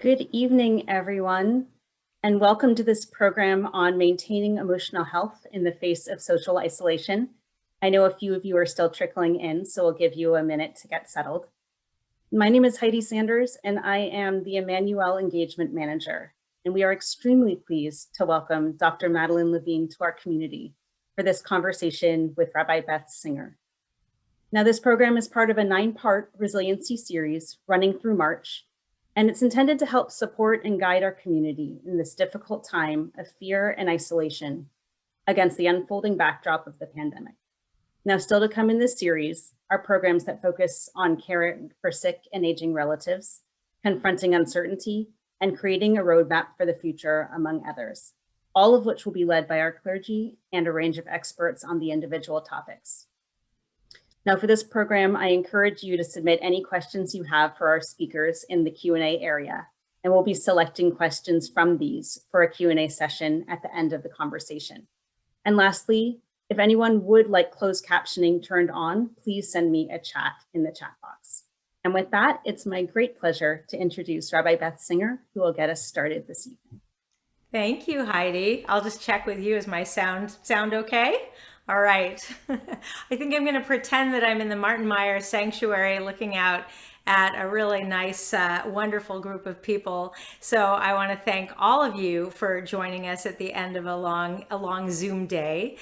Good evening, everyone, and welcome to this program on maintaining emotional health in the face of social isolation. I know a few of you are still trickling in, so we'll give you a minute to get settled. My name is Heidi Sanders, and I am the Emanu-El Engagement Manager, and we are extremely pleased to welcome Dr. Madeline Levine to our community for this conversation with Rabbi Beth Singer. Now, this program is part of a 9-part resiliency series running through March, and it's intended to help support and guide our community in this difficult time of fear and isolation against the unfolding backdrop of the pandemic. Now, still to come in this series are programs that focus on caring for sick and aging relatives, confronting uncertainty, and creating a roadmap for the future, among others, all of which will be led by our clergy and a range of experts on the individual topics. Now, for this program, I encourage you to submit any questions you have for our speakers in the Q&A area, and we'll be selecting questions from these for a Q&A session at the end of the conversation. And lastly, if anyone would like closed captioning turned on, please send me a chat in the chat box. And with that, it's my great pleasure to introduce Rabbi Beth Singer, who will get us started this evening. Thank you, Heidi. I'll just check with you. Is my sound okay? All right. I think I'm going to pretend that I'm in the Martin Meyer Sanctuary looking out at a really nice, wonderful group of people. So I want to thank all of you for joining us at the end of a long Zoom day.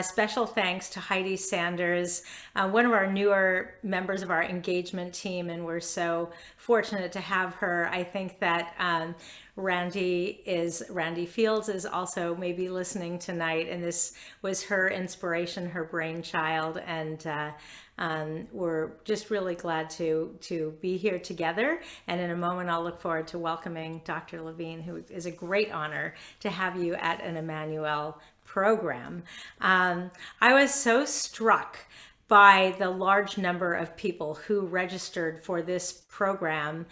Special thanks to Heidi Sanders, one of our newer members of our engagement team, and we're so fortunate to have her. I think that Randy Fields is also maybe listening tonight, and this was her inspiration, her brainchild, and we're just really glad to be here together. And in a moment, I'll look forward to welcoming Dr. Levine, who is a great honor to have you at an Emanu-El program. I was so struck by the large number of people who registered for this program.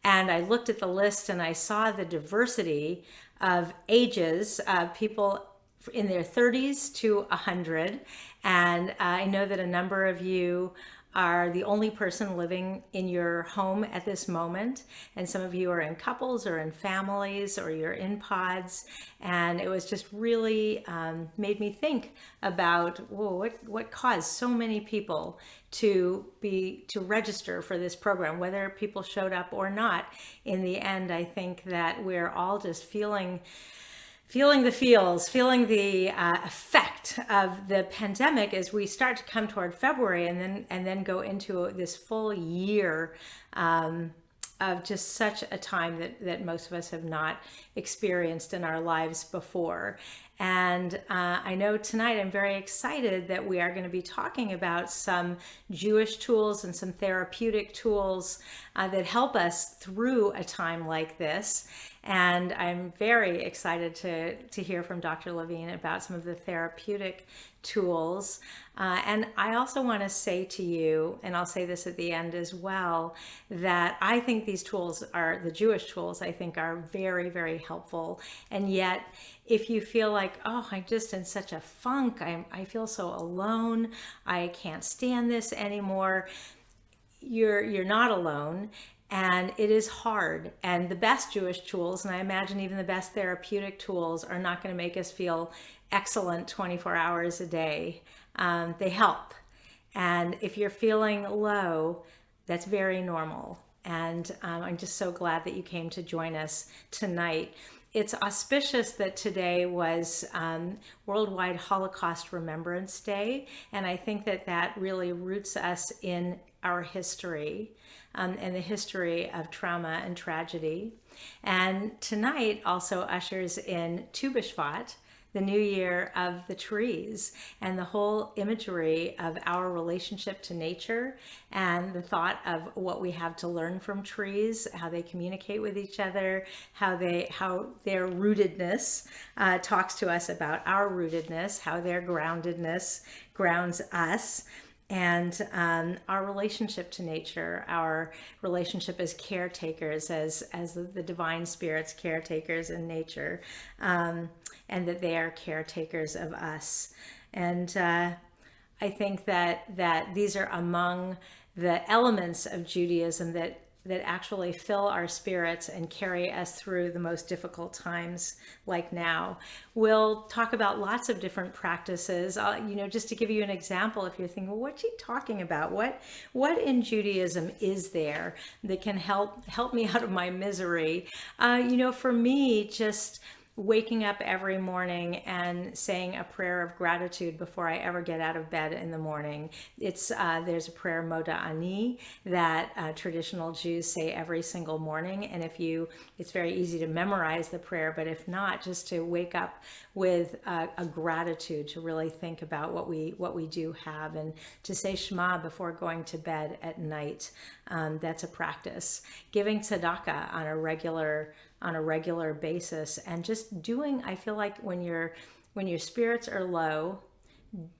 And I looked at the list and I saw the diversity of ages, people in their 30s to 100. And I know that a number of you are the only person living in your home at this moment. And some of you are in couples or in families or you're in pods. And it was just really made me think about, whoa, what caused so many people to register for this program, whether people showed up or not. In the end, I think that we're all just feeling the effect of the pandemic as we start to come toward February and then go into this full year of just such a time that most of us have not experienced in our lives before. And I know tonight I'm very excited that we are going to be talking about some Jewish tools and some therapeutic tools that help us through a time like this. And I'm very excited to hear from Dr. Levine about some of the therapeutic tools. And I also want to say to you, and I'll say this at the end as well, that I think these tools the Jewish tools, I think are very, very helpful. And yet, if you feel like, oh, I'm just in such a funk, I feel so alone, I can't stand this anymore, you're not alone. And it is hard. And the best Jewish tools, and I imagine even the best therapeutic tools, are not going to make us feel excellent 24 hours a day. They help. And if you're feeling low, that's very normal. And I'm just so glad that you came to join us tonight. It's auspicious that today was Worldwide Holocaust Remembrance Day. And I think that really roots us in our history. And the history of trauma and tragedy. And tonight also ushers in Tu B'Shvat, the new year of the trees, and the whole imagery of our relationship to nature and the thought of what we have to learn from trees, how they communicate with each other, how their rootedness talks to us about our rootedness, how their groundedness grounds us. And our relationship to nature, our relationship as caretakers, as the divine spirits caretakers in nature, and that they are caretakers of us. And I think that these are among the elements of Judaism that that actually fill our spirits and carry us through the most difficult times like now. We'll talk about lots of different practices. Just to give you an example, if you're thinking, well, what's she talking about? What in Judaism is there that can help me out of my misery? For me, just waking up every morning and saying a prayer of gratitude before I ever get out of bed in the morning. There's a prayer, Moda Ani, that traditional Jews say every single morning. And it's very easy to memorize the prayer, but if not, just to wake up with a gratitude, to really think about what we do have, and to say Shema before going to bed at night. That's a practice. Giving tzedakah on a regular basis, and just doing, I feel like when your spirits are low,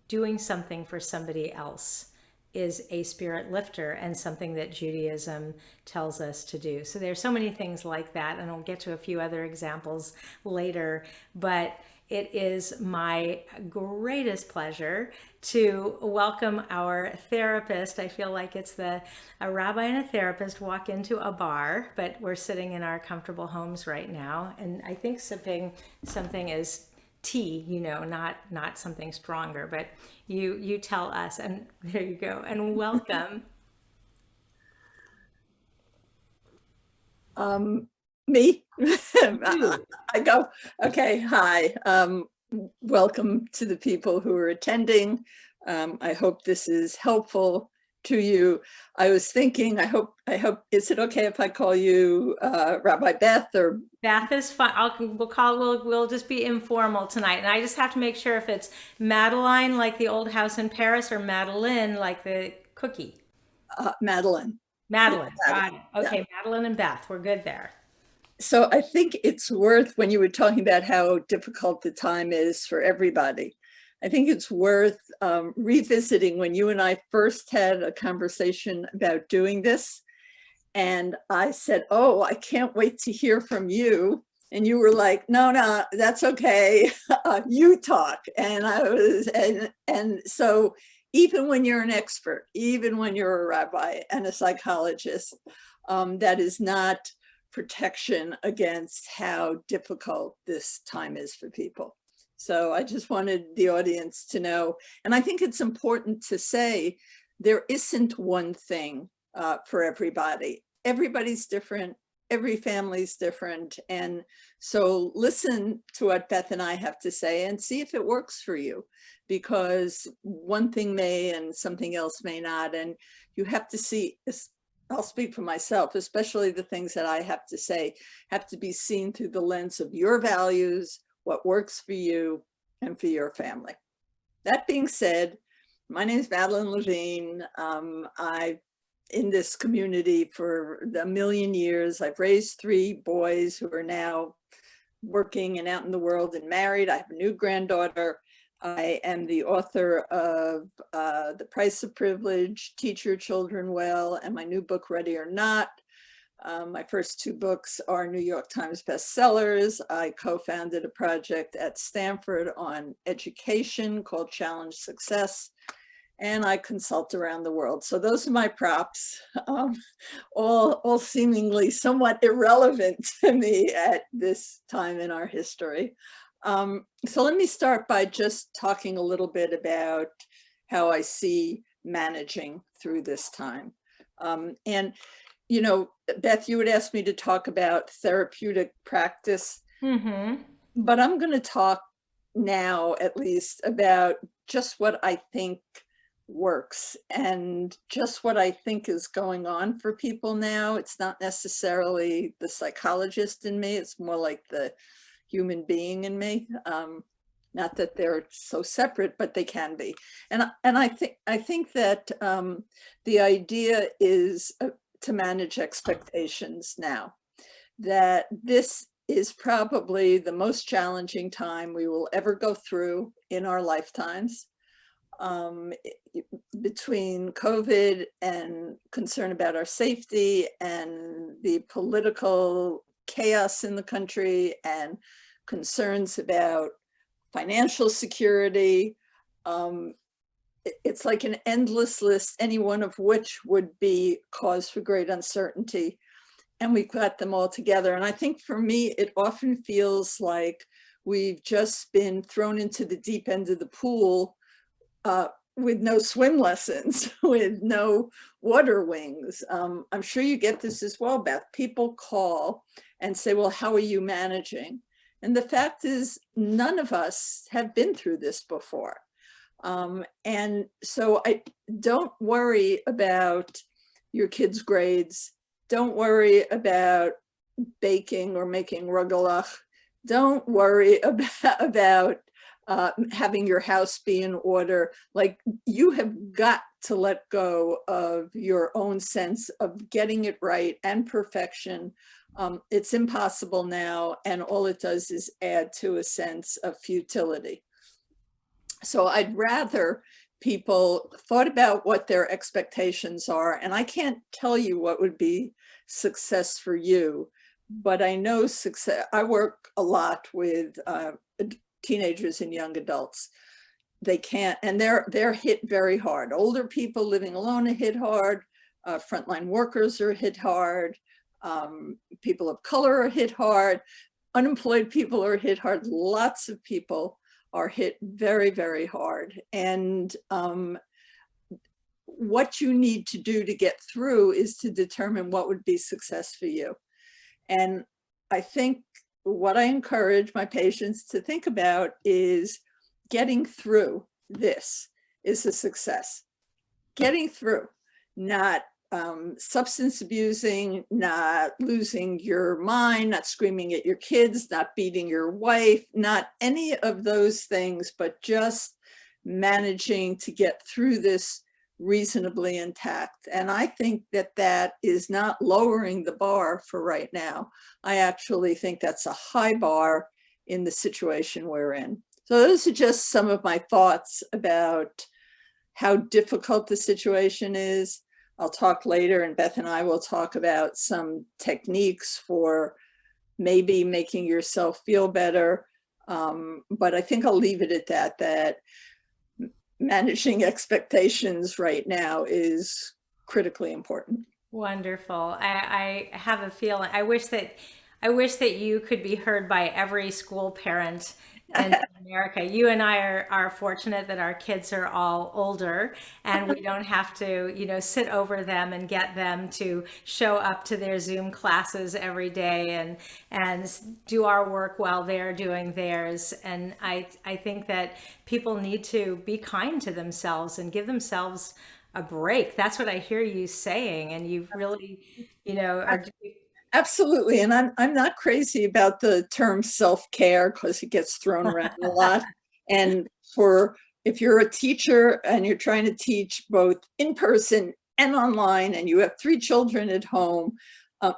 doing something for somebody else is a spirit lifter, and something that Judaism tells us to do. So there's so many things like that, and I'll get to a few other examples later, but it is my greatest pleasure to welcome our therapist. I feel like it's a rabbi and a therapist walk into a bar, but we're sitting in our comfortable homes right now. And I think sipping something is tea, not something stronger, but you tell us, and there you go. And welcome. Me? I go, okay, hi. Welcome to the people who are attending. I hope this is helpful to you. I was thinking, I hope, is it okay if I call you Rabbi Beth or? Beth is fine. We'll just be informal tonight. And I just have to make sure if it's Madeline, like the old house in Paris, or Madeline, like the cookie. Madeline. Madeline, got it. Okay, yeah. Madeline and Beth, we're good there. So I think it's worth, when you were talking about how difficult the time is for everybody, I think it's worth revisiting when you and I first had a conversation about doing this. And I said, oh, I can't wait to hear from you. And you were like, no, that's okay. You talk. And I was, and so even when you're an expert, even when you're a rabbi and a psychologist, that is not protection against how difficult this time is for people. So I just wanted the audience to know, and I think it's important to say there isn't one thing for everybody. Everybody's different, every family's different. And so listen to what Beth and I have to say and see if it works for you, because one thing may and something else may not. And you have to see, I'll speak for myself, especially the things that I have to say have to be seen through the lens of your values, what works for you and for your family. That being said, my name is Madeline Levine. I've in this community for a million years. I've raised 3 boys who are now working and out in the world and married. I have a new granddaughter. I am the author of The Price of Privilege, Teach Your Children Well, and my new book, Ready or Not. My first 2 books are New York Times bestsellers. I co-founded a project at Stanford on education called Challenge Success, and I consult around the world. So those are my props, all seemingly somewhat irrelevant to me at this time in our history. So let me start by just talking a little bit about how I see managing through this time. And, Beth, you would ask me to talk about therapeutic practice, but I'm going to talk now, at least, about just what I think works and just what I think is going on for people now. It's not necessarily the psychologist in me, it's more like the human being in me. Not that they're so separate, but they can be. And I think that the idea is to manage expectations now. That this is probably the most challenging time we will ever go through in our lifetimes. Between COVID and concern about our safety and the political chaos in the country and concerns about financial security, it's like an endless list, any one of which would be cause for great uncertainty. and we got them all together. And I think for me, it often feels like we've just been thrown into the deep end of the pool with no swim lessons, with no water wings. I'm sure you get this as well, Beth. People call and say, well, how are you managing? And the fact is, none of us have been through this before. And so I don't worry about your kids' grades. Don't worry about baking or making rugelach. Don't worry about having your house be in order. Like, you have got to let go of your own sense of getting it right and perfection. It's impossible now, and all it does is add to a sense of futility. So I'd rather people thought about what their expectations are, and I can't tell you what would be success for you, but I know success. I work a lot with teenagers and young adults. They can't, and they're hit very hard. Older people living alone are hit hard. Frontline workers are hit hard. People of color are hit hard. Unemployed people are hit hard. Lots of people are hit very, very hard. And what you need to do to get through is to determine what would be success for you. And I think what I encourage my patients to think about is getting through this is a success. Getting through, not substance abusing, not losing your mind, not screaming at your kids, not beating your wife, not any of those things, but just managing to get through this reasonably intact. And I think that that is not lowering the bar for right now. I actually think that's a high bar in the situation we're in. So those are just some of my thoughts about how difficult the situation is. I'll talk later, and Beth and I will talk about some techniques for maybe making yourself feel better. But I think I'll leave it at that managing expectations right now is critically important. Wonderful. I have a feeling, I wish that you could be heard by every school parent in America. You and I are fortunate that our kids are all older and we don't have to, sit over them and get them to show up to their Zoom classes every day and do our work while they're doing theirs. And I think that people need to be kind to themselves and give themselves a break. That's what I hear you saying. And you really, are. Absolutely. And I'm not crazy about the term self-care because it gets thrown around a lot. And if you're a teacher and you're trying to teach both in person and online, and you have 3 children at home,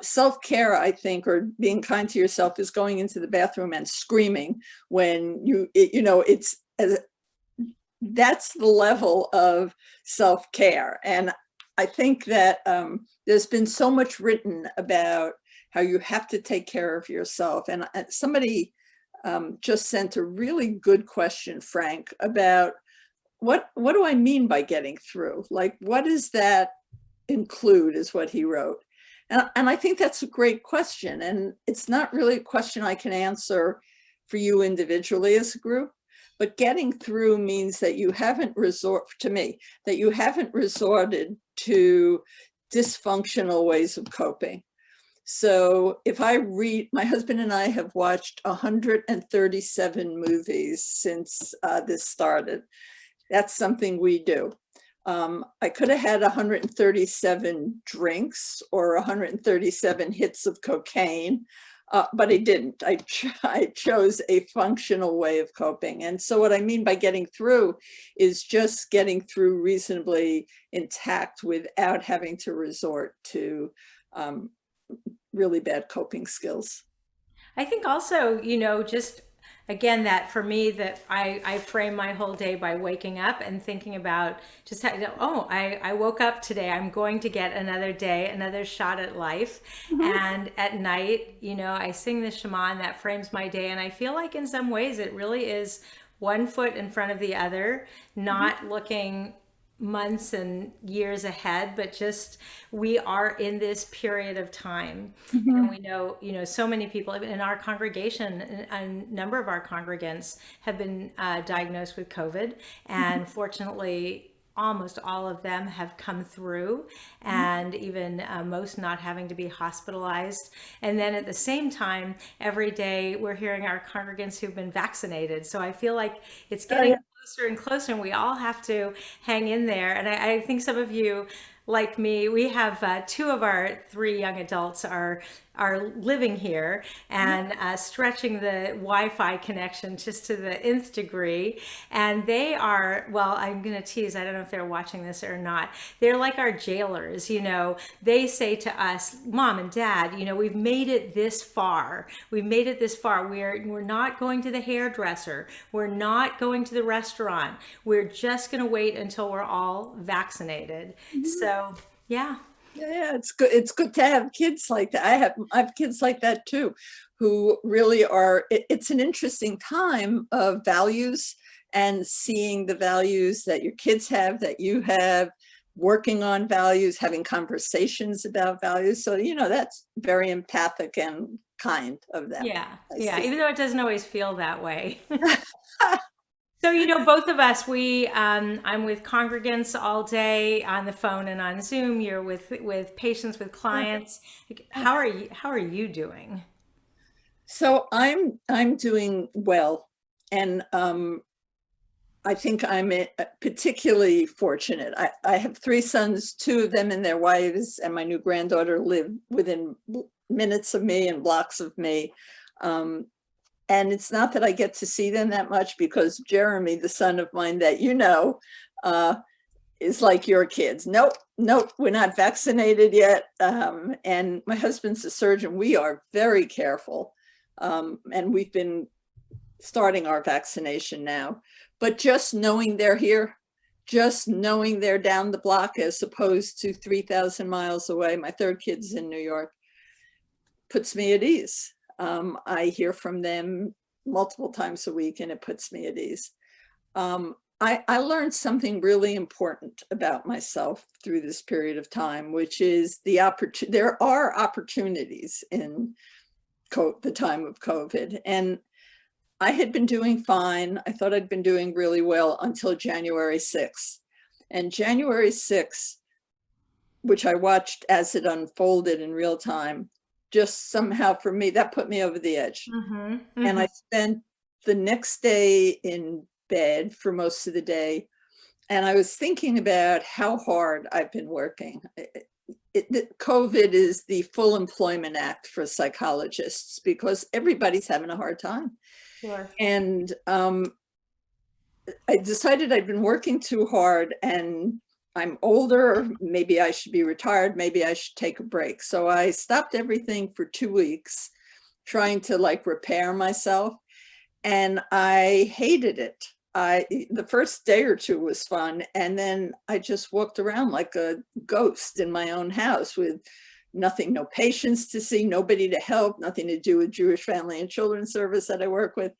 self-care, I think, or being kind to yourself, is going into the bathroom and screaming when that's the level of self-care. And I think that there's been so much written about how you have to take care of yourself. And somebody just sent a really good question, Frank, about what do I mean by getting through? Like, what does that include, is what he wrote. And I think that's a great question. And it's not really a question I can answer for you individually as a group, but getting through means that you haven't resorted to dysfunctional ways of coping. So if I read, my husband and I have watched 137 movies since this started. That's something we do. I could have had 137 drinks or 137 hits of cocaine, but I didn't. I chose a functional way of coping. And so what I mean by getting through is just getting through reasonably intact without having to resort to really bad coping skills. I think also, just again, that for me, that I frame my whole day by waking up and thinking about just how, I woke up today, I'm going to get another day, another shot at life. Mm-hmm. And at night, I sing the Shema, and that frames my day. And I feel like in some ways it really is one foot in front of the other, not mm-hmm. looking months and years ahead, but just we are in this period of time. And we know, so many people in our congregation, a number of our congregants have been diagnosed with COVID, and fortunately, almost all of them have come through, and even most not having to be hospitalized. And then at the same time, every day we're hearing our congregants who've been vaccinated. So I feel like it's getting closer and closer, and we all have to hang in there. And I think some of you, like me, we have two of our three young adults are living here and stretching the Wi-Fi connection just to the nth degree. And they are, well, I'm going to tease, I don't know if they're watching this or not. They're like our jailers, They say to us, Mom and Dad, we've made it this far. We've made it this far. We're not going to the hairdresser. We're not going to the restaurant. We're just going to wait until we're all vaccinated. So, yeah. Yeah, it's good. It's good to have kids like that. I have kids like that too, who really are. It's an interesting time of values and seeing the values that your kids have, that you have, working on values, having conversations about values. So that's very empathic and kind of them. Yeah, even though it doesn't always feel that way. So, both of us, I'm with congregants all day on the phone and on Zoom. You're with patients, with clients. How are you doing? So I'm doing well, and I think I'm particularly fortunate. I have three sons, two of them and their wives, and my new granddaughter live within minutes of me and blocks of me. And it's not that I get to see them that much, because Jeremy, the son of mine that is like your kids. Nope, we're not vaccinated yet. And my husband's a surgeon. We are very careful. And we've been starting our vaccination now. But just knowing they're here, just knowing they're down the block as opposed to 3,000 miles away, my third kid's in New York, puts me at ease. I hear from them multiple times a week, and it puts me at ease. I learned something really important about myself through this period of time, which is there are opportunities in the time of COVID. And I had been doing fine. I thought I'd been doing really well until January 6th. And January 6th, which I watched as it unfolded in real time, just somehow for me, that put me over the edge. And I spent the next day in bed for most of the day. And I was thinking about how hard I've been working. COVID is the full employment act for psychologists, because everybody's having a hard time. Sure. And I decided I'd been working too hard, and I'm older, maybe I should be retired, maybe I should take a break. So I stopped everything for 2 weeks, trying to repair myself. And I hated it. The first day or two was fun. And then I just walked around like a ghost in my own house with nothing, no patients to see, nobody to help, nothing to do with Jewish Family and Children's Service that I work with.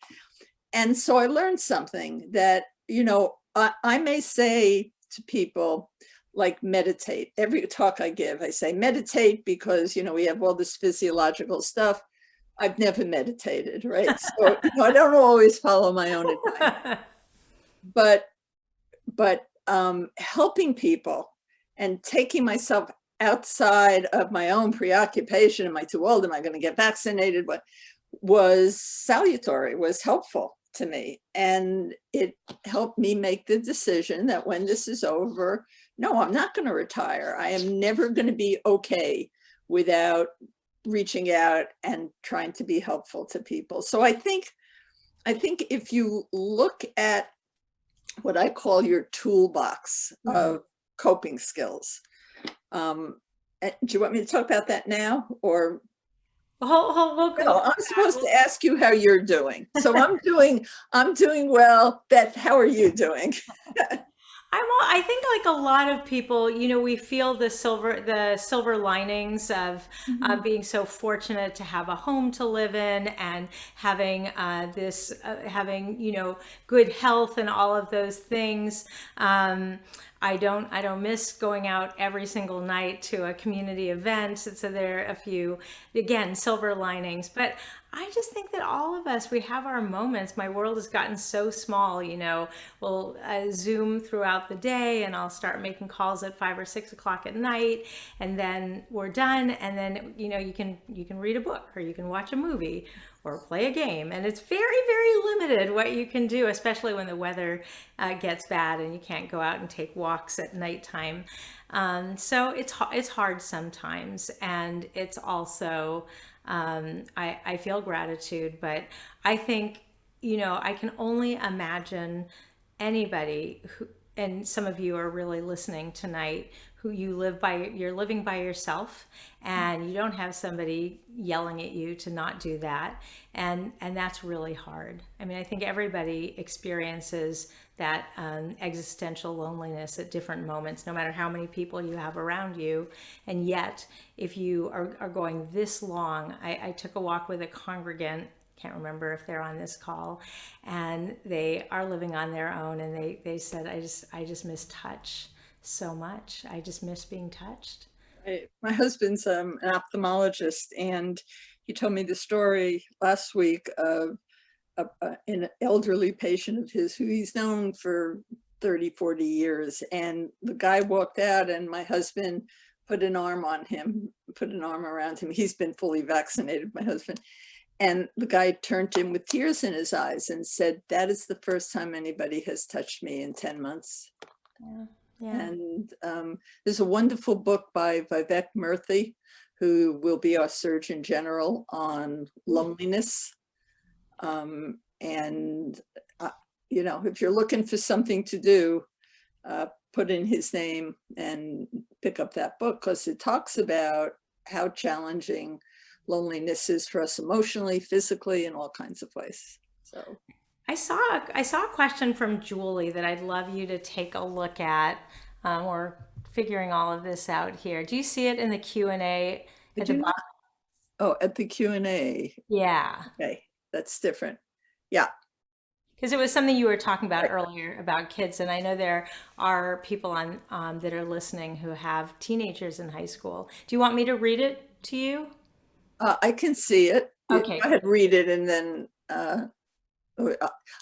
And so I learned something that, I may say to people, like, meditate. Every talk I give, I say meditate, because we have all this physiological stuff. I've never meditated, right? So I don't always follow my own advice. But helping people and taking myself outside of my own preoccupation, am I too old? Am I going to get vaccinated? What was salutary, was helpful to me. And it helped me make the decision that when this is over, no, I'm not going to retire. I am never going to be okay without reaching out and trying to be helpful to people. So I think if you look at what I call your toolbox of coping skills, do you want me to talk about that now, or? No, I'm supposed to ask you how you're doing. So I'm doing well. Beth, how are you doing? I think, like a lot of people, we feel the silver linings of being so fortunate to have a home to live in, and having having good health and all of those things. I don't miss going out every single night to a community event. So there are a few, again, silver linings. But I just think that all of us, we have our moments. My world has gotten so small, we'll Zoom throughout the day, and I'll start making calls at 5 or 6 o'clock at night, and then we're done. And then, you can read a book, or you can watch a movie, or play a game. And it's very, very limited what you can do, especially when the weather gets bad and you can't go out and take walks at nighttime. So it's hard sometimes. And it's also, I feel gratitude, but I think, I can only imagine anybody who, and some of you are really listening tonight, who you're living by yourself, and you don't have somebody yelling at you to not do that. And that's really hard. I mean, I think everybody experiences that existential loneliness at different moments, no matter how many people you have around you. And yet, if you are going this long, I took a walk with a congregant, can't remember if they're on this call, and they are living on their own, and they said, I just miss touch so much. I just miss being touched. My husband's an ophthalmologist, and he told me the story last week of an elderly patient of his who he's known for 30, 40 years. And the guy walked out, and my husband put an arm around him. He's been fully vaccinated, my husband. And the guy turned to him with tears in his eyes and said, "That is the first time anybody has touched me in 10 months. Yeah. Yeah. And there's a wonderful book by Vivek Murthy, who will be our Surgeon General, on loneliness. If you're looking for something to do, put in his name and pick up that book, because it talks about how challenging loneliness is for us emotionally, physically, in all kinds of ways. So I saw a question from Julie that I'd love you to take a look at. We're figuring all of this out here. Do you see it in the Q&A at the bottom? Oh, at the Q&A. Yeah. Okay, that's different. Yeah. Because it was something you were talking about earlier about kids, and I know there are people on that are listening who have teenagers in high school. Do you want me to read it to you? I can see it. Okay. Go ahead, read it, and then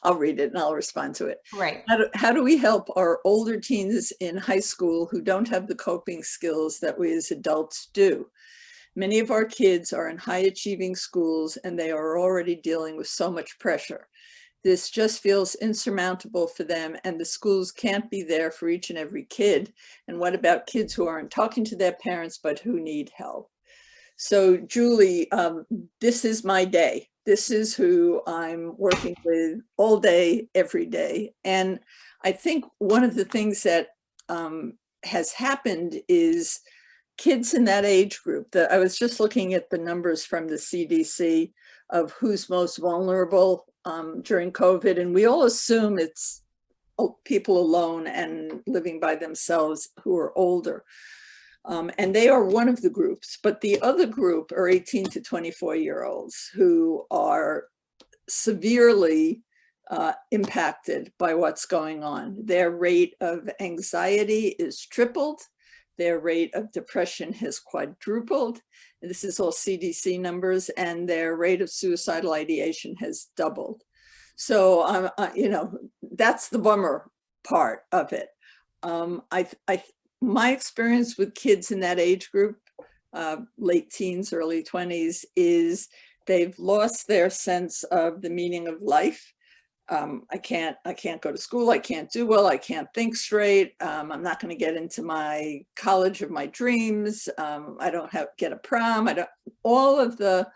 I'll read it and I'll respond to it. Right. How do we help our older teens in high school who don't have the coping skills that we as adults do? Many of our kids are in high achieving schools, and they are already dealing with so much pressure. This just feels insurmountable for them, and the schools can't be there for each and every kid. And what about kids who aren't talking to their parents but who need help? So Julie, this is my day. This is who I'm working with all day, every day. And I think one of the things that has happened is kids in that age group, I was just looking at the numbers from the CDC of who's most vulnerable during COVID, and we all assume it's people alone and living by themselves who are older. And they are one of the groups, but the other group are 18 to 24-year-olds who are severely impacted by what's going on. Their rate of anxiety is tripled. Their rate of depression has quadrupled. This is all CDC numbers, and their rate of suicidal ideation has doubled. So, that's the bummer part of it. My experience with kids in that age group, late teens, early 20s, is they've lost their sense of the meaning of life. I can't go to school. I can't do well. I can't think straight. I'm not going to get into my college of my dreams. I don't get a prom. All of the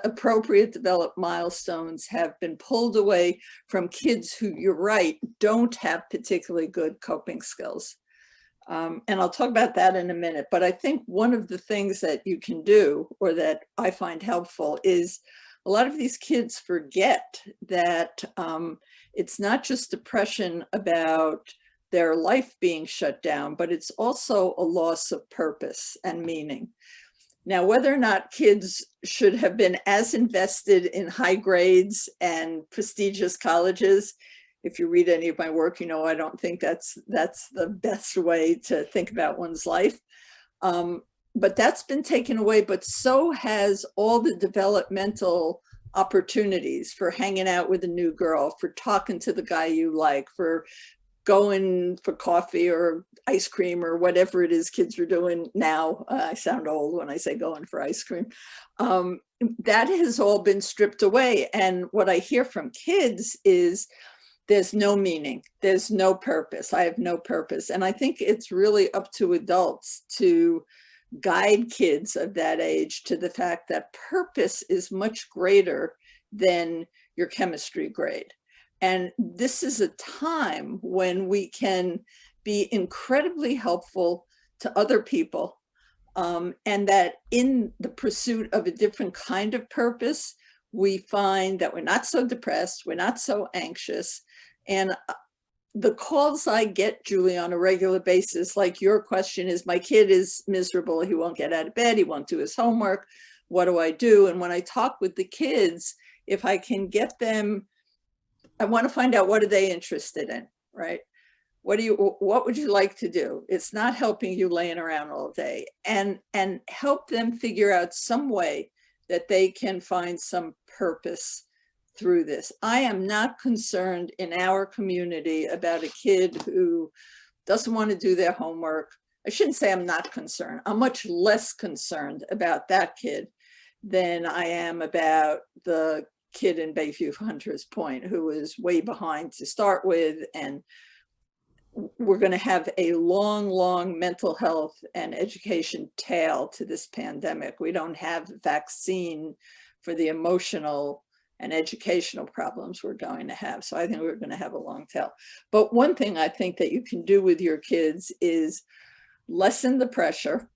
appropriate developed milestones have been pulled away from kids who, you're right, don't have particularly good coping skills. And I'll talk about that in a minute. But I think one of the things that you can do, or that I find helpful, is a lot of these kids forget that it's not just depression about their life being shut down, but it's also a loss of purpose and meaning. Now, whether or not kids should have been as invested in high grades and prestigious colleges if you read any of my work, you know, I don't think that's the best way to think about one's life. But that's been taken away, but so has all the developmental opportunities for hanging out with a new girl, for talking to the guy you like, for going for coffee or ice cream or whatever it is kids are doing now. I sound old when I say going for ice cream. That has all been stripped away. And what I hear from kids is there's no meaning, there's no purpose. I have no purpose. And I think it's really up to adults to guide kids of that age to the fact that purpose is much greater than your chemistry grade. And this is a time when we can be incredibly helpful to other people. And that in the pursuit of a different kind of purpose, we find that we're not so depressed, we're not so anxious. And the calls I get, Julie, on a regular basis, like your question is, my kid is miserable, he won't get out of bed, he won't do his homework, what do I do? And when I talk with the kids, if I can get them, I want to find out what are they interested in, right? What would you like to do? It's not helping you laying around all day, and help them figure out some way that they can find some purpose through this. I am not concerned in our community about a kid who doesn't want to do their homework. I shouldn't say I'm not concerned. I'm much less concerned about that kid than I am about the kid in Bayview Hunters Point who was way behind to start with. And we're going to have a long, long mental health and education tail to this pandemic. We don't have a vaccine for the emotional and educational problems we're going to have. So I think we're going to have a long tail. But one thing I think that you can do with your kids is lessen the pressure.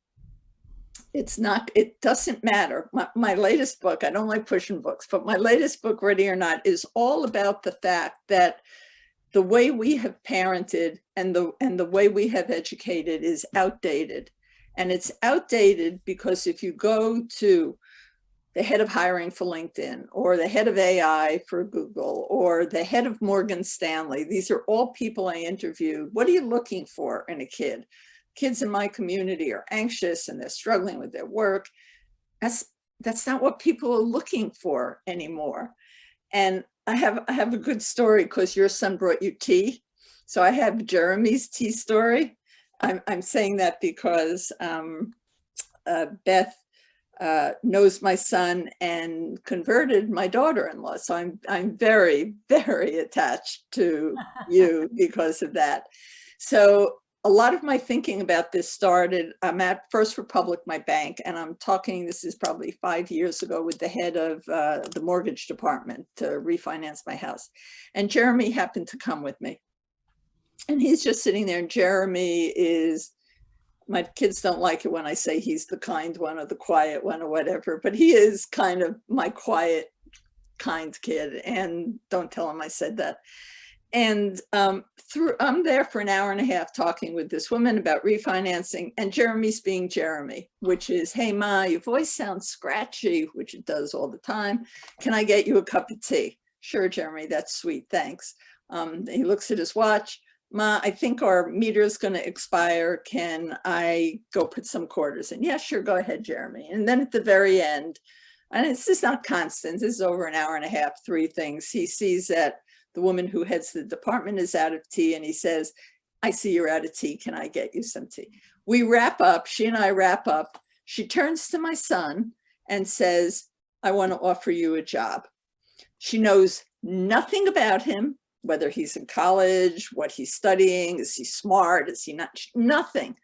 It doesn't matter. My latest book, I don't like pushing books, but my latest book, Ready or Not, is all about the fact that the way we have parented and the way we have educated is outdated. And it's outdated because if you go to the head of hiring for LinkedIn, or the head of AI for Google, or the head of Morgan Stanley, these are all people I interviewed. What are you looking for in a kid? Kids in my community are anxious and they're struggling with their work. That's not what people are looking for anymore. And I have a good story because your son brought you tea. So I have Jeremy's tea story. I'm saying that because Beth knows my son and converted my daughter-in-law. So I'm very, very attached to you because of that. So a lot of my thinking about this started, I'm at First Republic, my bank, and I'm talking, this is probably 5 years ago, with the head of the mortgage department to refinance my house. And Jeremy happened to come with me. And he's just sitting there, and Jeremy is, my kids don't like it when I say he's the kind one or the quiet one or whatever, but he is kind of my quiet, kind kid. And don't tell him I said that. And I'm there for an hour and a half talking with this woman about refinancing, and Jeremy's being Jeremy, which is, hey, Ma, your voice sounds scratchy, which it does all the time. Can I get you a cup of tea? Sure, Jeremy, that's sweet, thanks. He looks at his watch. Ma, I think our meter is going to expire. Can I go put some quarters in? Yeah, sure, go ahead, Jeremy. And then at the very end, and this is not constant, this is over an hour and a half, 3 things. He sees that the woman who heads the department is out of tea, and he says, I see you're out of tea. Can I get you some tea? We wrap up, she and I wrap up. She turns to my son and says, I want to offer you a job. She knows nothing about him, whether he's in college, what he's studying, is he smart, is he not, nothing.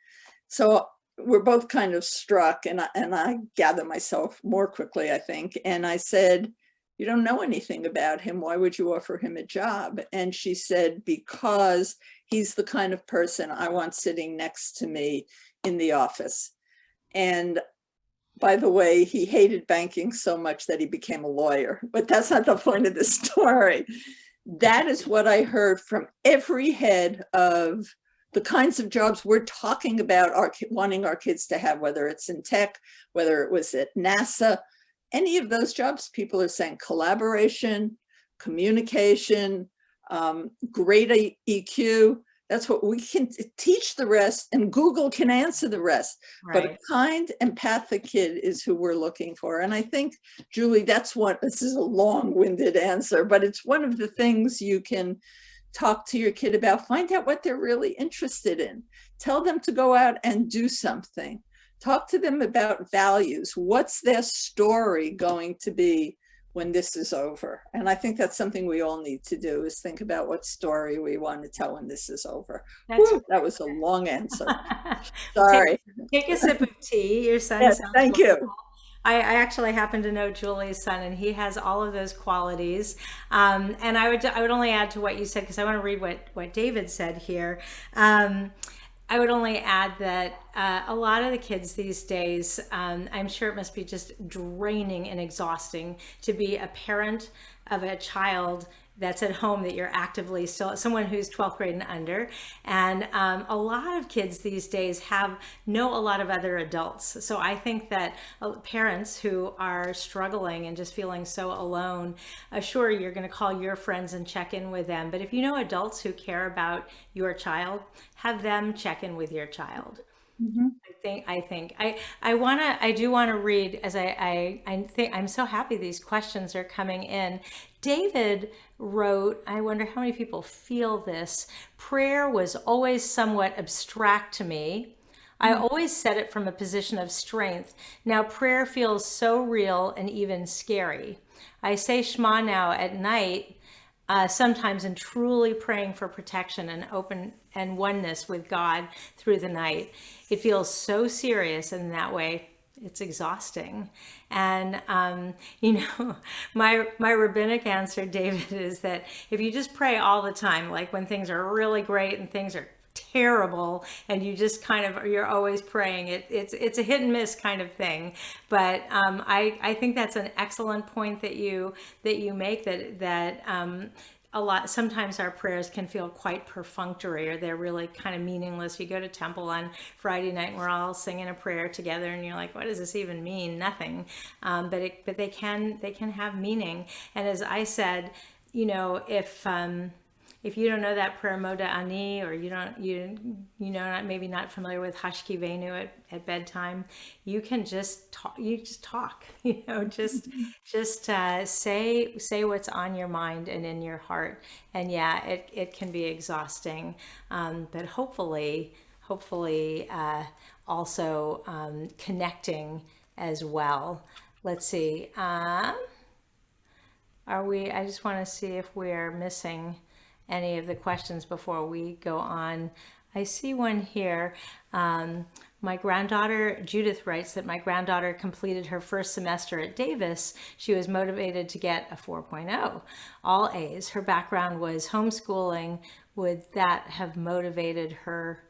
So we're both kind of struck, and I gather myself more quickly, I think. And I said, you don't know anything about him. Why would you offer him a job? And she said, because he's the kind of person I want sitting next to me in the office. And by the way, he hated banking so much that he became a lawyer, but that's not the point of the story. That is what I heard from every head of the kinds of jobs we're talking about wanting our kids to have, whether it's in tech, whether it was at NASA. Any of those jobs, people are saying collaboration, communication, great EQ. That's what we can teach the rest, and Google can answer the rest. But a kind, empathic kid is who we're looking for. And I think, Julie, this is a long-winded answer, but it's one of the things you can talk to your kid about. Find out what they're really interested in. Tell them to go out and do something. Talk to them about values. What's their story going to be when this is over? And I think that's something we all need to do, is think about what story we want to tell when this is over. Woo, that was a long answer. Sorry. Take a sip of tea. Your son Yes, sounds thank wonderful. you. I actually happen to know Julie's son, and he has all of those qualities. And I would only add to what you said, because I want to read what David said here. I would only add that a lot of the kids these days, I'm sure it must be just draining and exhausting to be a parent of a child that's at home, that you're actively still someone who's 12th grade and under. And a lot of kids these days know a lot of other adults. So I think that parents who are struggling and just feeling so alone, sure, you're going to call your friends and check in with them. But if you know adults who care about your child, have them check in with your child. Mm-hmm. I do want to read, as I think I'm so happy these questions are coming in. David wrote, I wonder how many people feel this. Prayer was always somewhat abstract to me. I always said it from a position of strength. Now prayer feels so real and even scary. I say Shema now at night, sometimes, and truly praying for protection and open and oneness with God through the night. It feels so serious, and in that way it's exhausting. And my rabbinic answer, David, is that if you just pray all the time, like when things are really great and things are terrible, and you just you're always praying, it's a hit and miss kind of thing. But I think that's an excellent point that you make, that sometimes our prayers can feel quite perfunctory, or they're really kind of meaningless. You go to temple on Friday night and we're all singing a prayer together, and you're like, what does this even mean? Nothing. But they can have meaning. And as I said, if you don't know that prayer Moda Ani, or maybe not familiar with Hashkivenu at bedtime, you can just talk. Just say what's on your mind and in your heart. And yeah, it can be exhausting, but hopefully also connecting as well. Let's see. I just want to see if we're missing any of the questions before we go on. I see one here. My granddaughter, Judith, writes that my granddaughter completed her first semester at Davis. She was motivated to get a 4.0, all A's. Her background was homeschooling. Would that have motivated her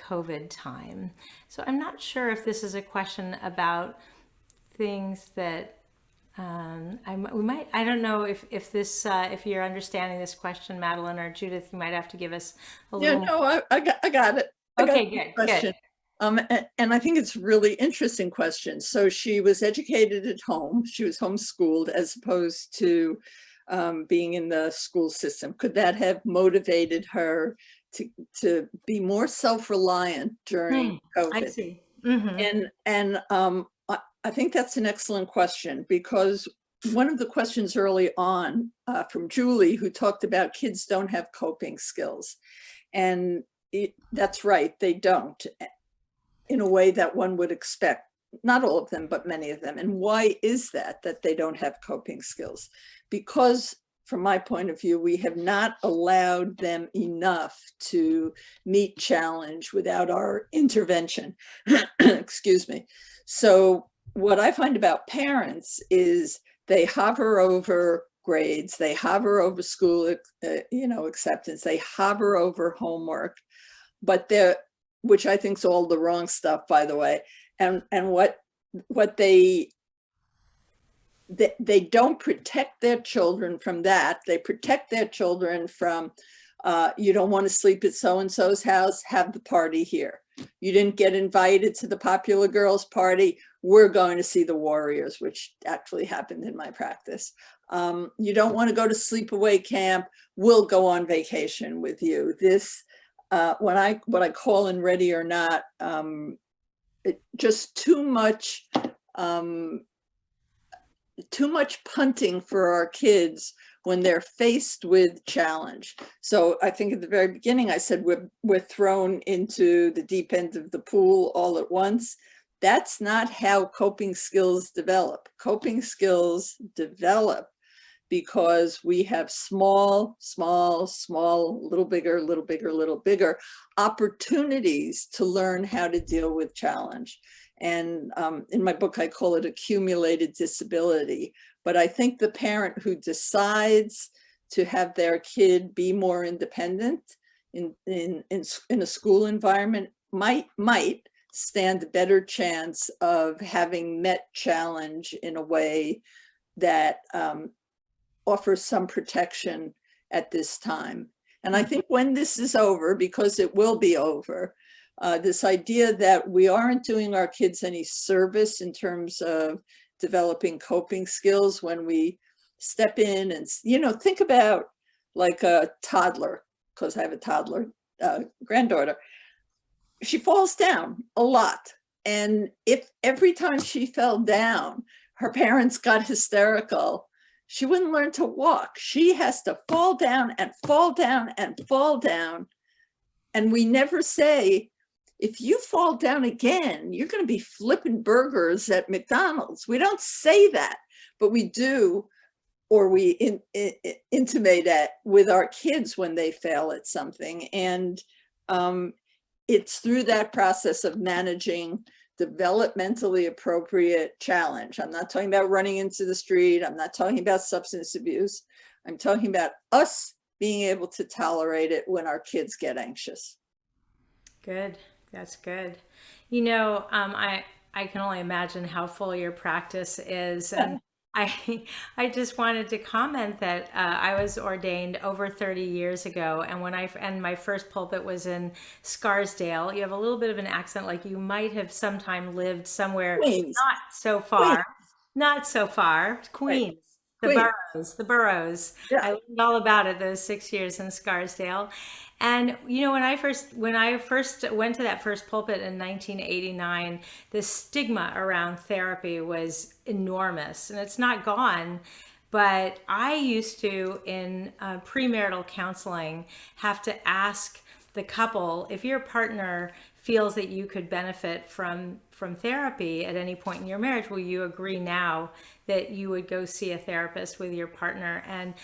COVID time? So I'm not sure if this is a question about things that I don't know if you're understanding this question, Madeline or Judith. You might have to give us a little. Yeah, no, I got it. Okay, good. And I think it's a really interesting question. So she was educated at home. She was homeschooled as opposed to being in the school system. Could that have motivated her to be more self-reliant during COVID? I see. Mm-hmm. And I think that's an excellent question, because one of the questions early on from Julie, who talked about kids don't have coping skills. And that's right, they don't, in a way that one would expect. Not all of them, but many of them. And why is that they don't have coping skills? Because from my point of view, we have not allowed them enough to meet challenge without our intervention. Excuse me. So what I find about parents is they hover over grades, they hover over school, acceptance, they hover over homework, but which I think is all the wrong stuff, by the way. And what they don't protect their children from that. They protect their children from, you don't want to sleep at so-and-so's house, have the party here. You didn't get invited to the popular girls party. We're going to see the Warriors, which actually happened in my practice. You don't want to go to sleepaway camp. We'll go on vacation with you. This, what I call in Ready or Not, just too much punting for our kids when they're faced with challenge. So I think at the very beginning, I said we're thrown into the deep end of the pool all at once. That's not how coping skills develop. Coping skills develop because we have small, little bigger opportunities to learn how to deal with challenge. And in my book, I call it accumulated disability. But I think the parent who decides to have their kid be more independent in a school environment might stand a better chance of having met challenge in a way that offers some protection at this time. And I think when this is over, because it will be over, this idea that we aren't doing our kids any service in terms of developing coping skills when we step in and, think about like a toddler, because I have a toddler granddaughter. She falls down a lot. And if every time she fell down, her parents got hysterical, she wouldn't learn to walk. She has to fall down and fall down and fall down. And we never say, if you fall down again, you're going to be flipping burgers at McDonald's. We don't say that, but we do, or we intimate that with our kids when they fail at something. And it's through that process of managing developmentally appropriate challenge. I'm not talking about running into the street. I'm not talking about substance abuse. I'm talking about us being able to tolerate it when our kids get anxious. Good. That's good. I can only imagine how full your practice is. And I just wanted to comment that I was ordained over 30 years ago, and my first pulpit was in Scarsdale. You have a little bit of an accent, like you might have sometime lived somewhere Queens. not so far, Queens. Right. The boroughs. Yeah. I learned all about it those 6 years in Scarsdale. And when I first went to that first pulpit in 1989, the stigma around therapy was enormous, and it's not gone. But I used to, in premarital counseling, have to ask the couple, if your partner feels that you could benefit from therapy at any point in your marriage, will you agree now that you would go see a therapist with your partner? And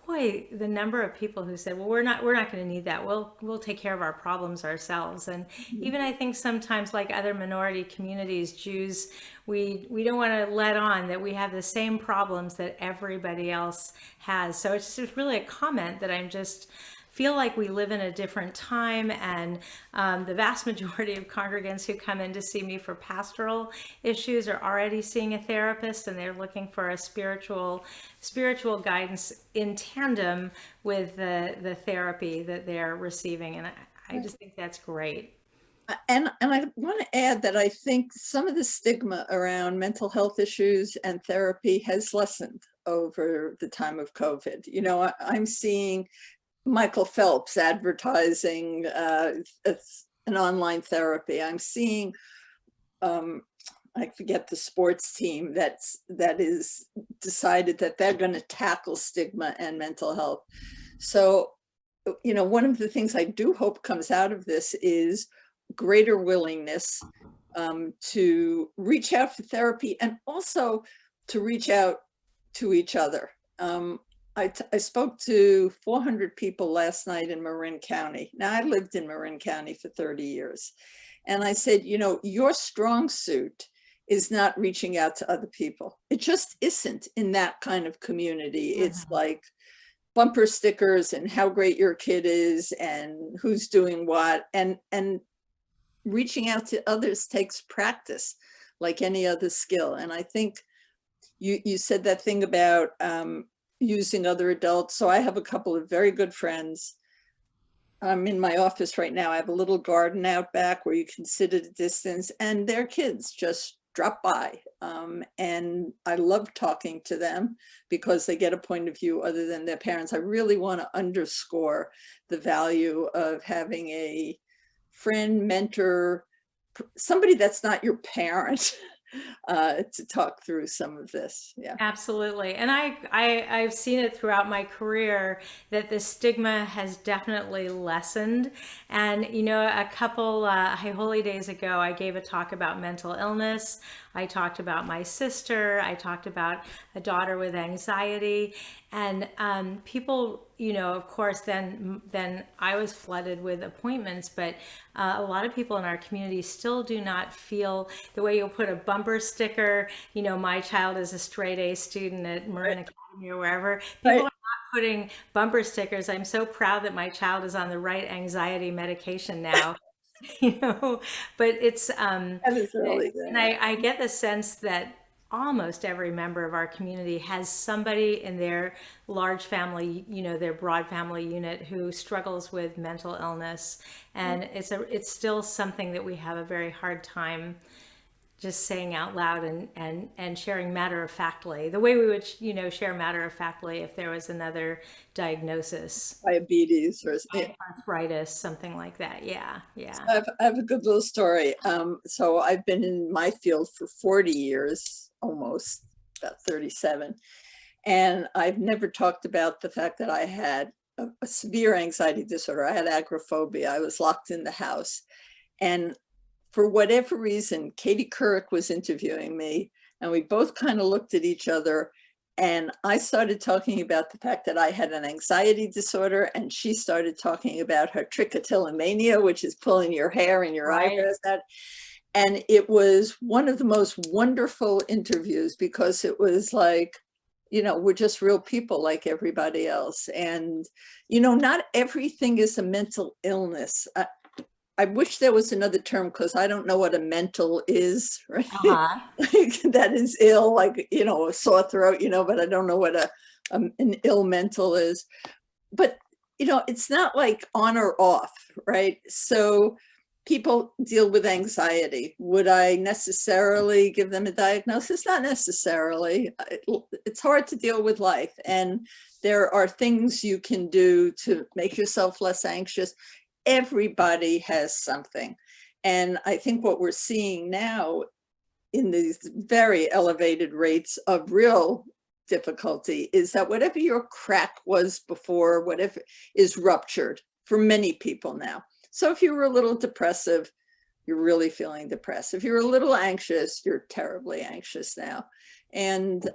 boy, the number of people who said, well, we're not going to need that. We'll take care of our problems ourselves. And even I think sometimes, like other minority communities, Jews, we don't want to let on that we have the same problems that everybody else has. So it's just really a comment that I'm just feel like we live in a different time, and the vast majority of congregants who come in to see me for pastoral issues are already seeing a therapist, and they're looking for a spiritual guidance in tandem with the therapy that they're receiving. And I just think that's great. And I want to add that I think some of the stigma around mental health issues and therapy has lessened over the time of COVID. I'm seeing Michael Phelps advertising an online therapy. I'm seeing, I forget the sports team that is decided that they're going to tackle stigma and mental health. So, one of the things I do hope comes out of this is greater willingness to reach out for therapy and also to reach out to each other. I spoke to 400 people last night in Marin County. Now, I lived in Marin County for 30 years. And I said, your strong suit is not reaching out to other people. It just isn't in that kind of community. It's like bumper stickers and how great your kid is and who's doing what. And reaching out to others takes practice like any other skill. And I think you said that thing about using other adults. So I have a couple of very good friends I'm in my office right now. I have a little garden out back where you can sit at a distance, and their kids just drop by. And I love talking to them because they get a point of view other than their parents. I really want to underscore the value of having a friend, mentor, somebody that's not your parent to talk through some of this. Yeah. Absolutely. And I've seen it throughout my career that the stigma has definitely lessened. And, you know, a couple High Holy Days ago, I gave a talk about mental illness. I talked about my sister. I talked about a daughter with anxiety. And people, you know, of course, then I was flooded with appointments, but a lot of people in our community still do not feel the way you'll put a bumper sticker, you know, my child is a straight A student at Marin Academy or wherever. People Right. are not putting bumper stickers. I'm so proud that my child is on the right anxiety medication now. You know, but it's That is really good. and I get the sense that almost every member of our community has somebody in their large family, you know, their broad family unit who struggles with mental illness, and it's still something that we have a very hard time just saying out loud and sharing matter of factly, the way we would, you know, share matter of factly if there was another diagnosis, Diabetes or arthritis, something like that. Yeah, yeah. I have a good little story. So I've been in my field for 40 years, almost, about 37. And I've never talked about the fact that I had a severe anxiety disorder. I had agoraphobia. I was locked in the house. And for whatever reason, Katie Couric was interviewing me, and we both kind of looked at each other. And I started talking about the fact that I had an anxiety disorder, and she started talking about her trichotillomania, which is pulling your hair and your Right. eyebrows out. And it was one of the most wonderful interviews because it was like, you know, we're just real people like everybody else. And, you know, not everything is a mental illness. I wish there was another term because I don't know what a mental is, right? Uh-huh. Like, that is ill, like, you know, a sore throat, you know, but I don't know what an ill mental is. But, you know, it's not like on or off, right? So people deal with anxiety. Would I necessarily give them a diagnosis? Not necessarily. It's hard to deal with life. And there are things you can do to make yourself less anxious. Everybody has something. And I think what we're seeing now in these very elevated rates of real difficulty is that whatever your crack was before, whatever is ruptured for many people now. So if you were a little depressive, you're really feeling depressed. If you're a little anxious, you're terribly anxious now. And,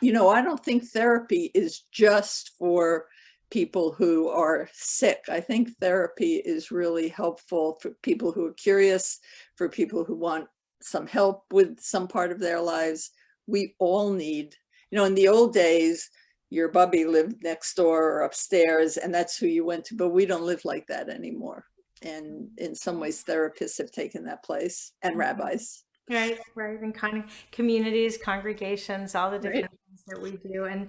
you know, I don't think therapy is just for people who are sick. I think therapy is really helpful for people who are curious, for people who want some help with some part of their lives. We all need, you know, in the old days, your bubby lived next door or upstairs, and that's who you went to, but we don't live like that anymore. And in some ways, therapists have taken that place, and rabbis. Right, right, and kind of communities, congregations, all the different things that we do. And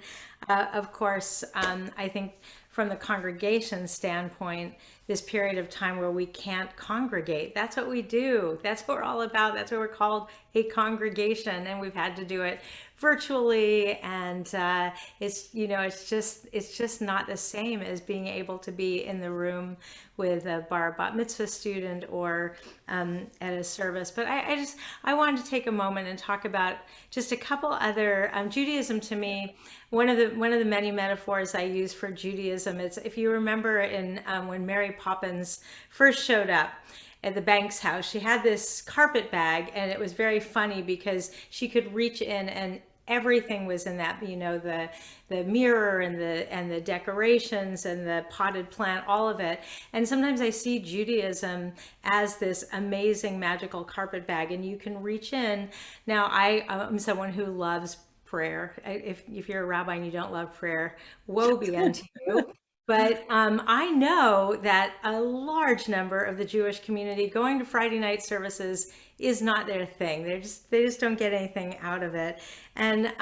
of course, I think from the congregation standpoint, this period of time where we can't congregate, that's what we do. That's what we're all about. That's what we're called, a congregation. And we've had to do it virtually. And it's, you know, it's just not the same as being able to be in the room with a bar bat mitzvah student or at a service. But I wanted to take a moment and talk about just a couple other, Judaism to me, one of the many metaphors I use for Judaism, it's, if you remember in when Mary Poppins first showed up at the Banks house, she had this carpet bag, and it was very funny because she could reach in and everything was in that, you know, the mirror and the decorations and the potted plant, all of it. And sometimes I see Judaism as this amazing magical carpet bag, and you can reach in. Now, I'm someone who loves prayer. If you're a rabbi and you don't love prayer, woe be unto you. But I know that a large number of the Jewish community going to Friday night services is not their thing. They just don't get anything out of it. And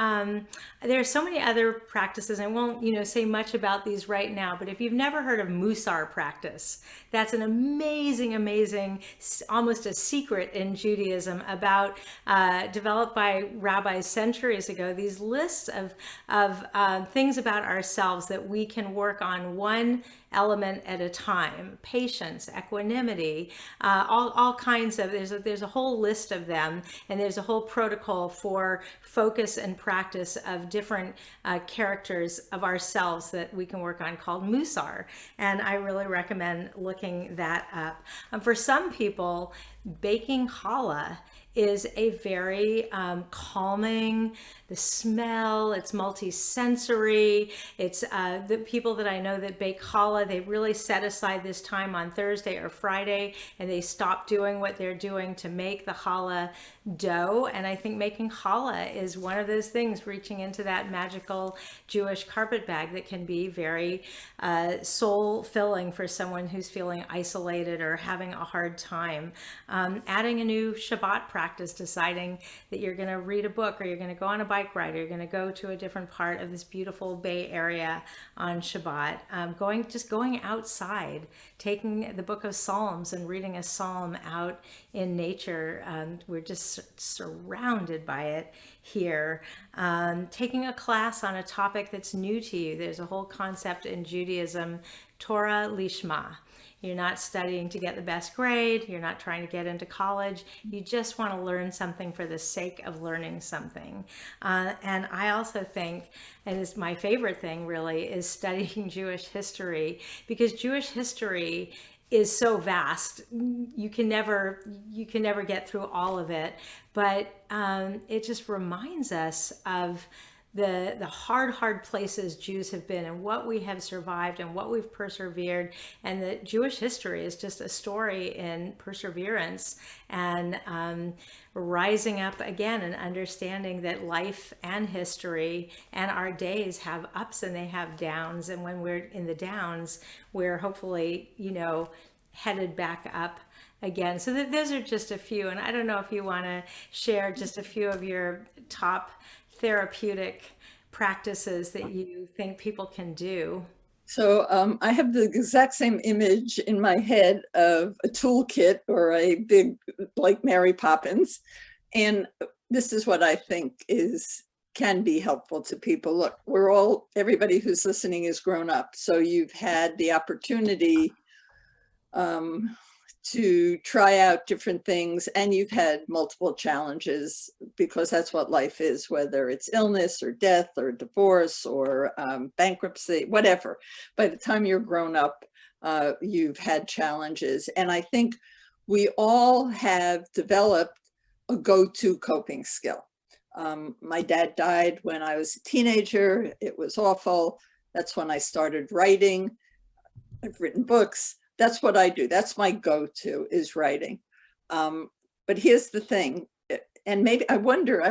there are so many other practices. I won't, say much about these right now, but if you've never heard of Musar practice, that's an amazing, amazing, almost a secret in Judaism about developed by rabbis centuries ago. These lists of things about ourselves that we can work on one element at a time: patience, equanimity, all kinds of, there's a whole list of them, and there's a whole protocol for focus and practice of different characters of ourselves that we can work on, called Musar. And I really recommend looking that up. For some people, baking challah is a very calming, the smell, it's multi-sensory. It's the people that I know that bake challah, they really set aside this time on Thursday or Friday, and they stop doing what they're doing to make the challah dough. And I think making challah is one of those things, reaching into that magical Jewish carpet bag that can be very soul filling for someone who's feeling isolated or having a hard time. Adding a new Shabbat practice, deciding that you're going to read a book, or you're going to go on a bike ride, or you're going to go to a different part of this beautiful Bay Area on Shabbat. Going outside, taking the book of Psalms and reading a psalm out in nature. We're just surrounded by it here. Taking a class on a topic that's new to you. There's a whole concept in Judaism, Torah Lishma. You're not studying to get the best grade. You're not trying to get into college. You just want to learn something for the sake of learning something. And I also think, and it's my favorite thing really, is studying Jewish history, because Jewish history is so vast. You can never get through all of it, but it just reminds us of the hard places Jews have been, and what we have survived, and what we've persevered. And that Jewish history is just a story in perseverance and rising up again, and understanding that life and history and our days have ups and they have downs. And when we're in the downs, we're hopefully, headed back up again. So those are just a few. And I don't know if you want to share just a few of your top therapeutic practices that you think people can do. So I have the exact same image in my head of a toolkit or a big, like Mary Poppins. And this is what I think can be helpful to people. Look, everybody who's listening is grown up. So you've had the opportunity to try out different things, and you've had multiple challenges, because that's what life is, whether it's illness or death or divorce or bankruptcy, whatever. By the time you're grown up, you've had challenges. And I think we all have developed a go-to coping skill. My dad died when I was a teenager. It was awful. That's when I started writing. I've written books. That's what I do. That's my go-to, is writing. But here's the thing, and maybe I wonder,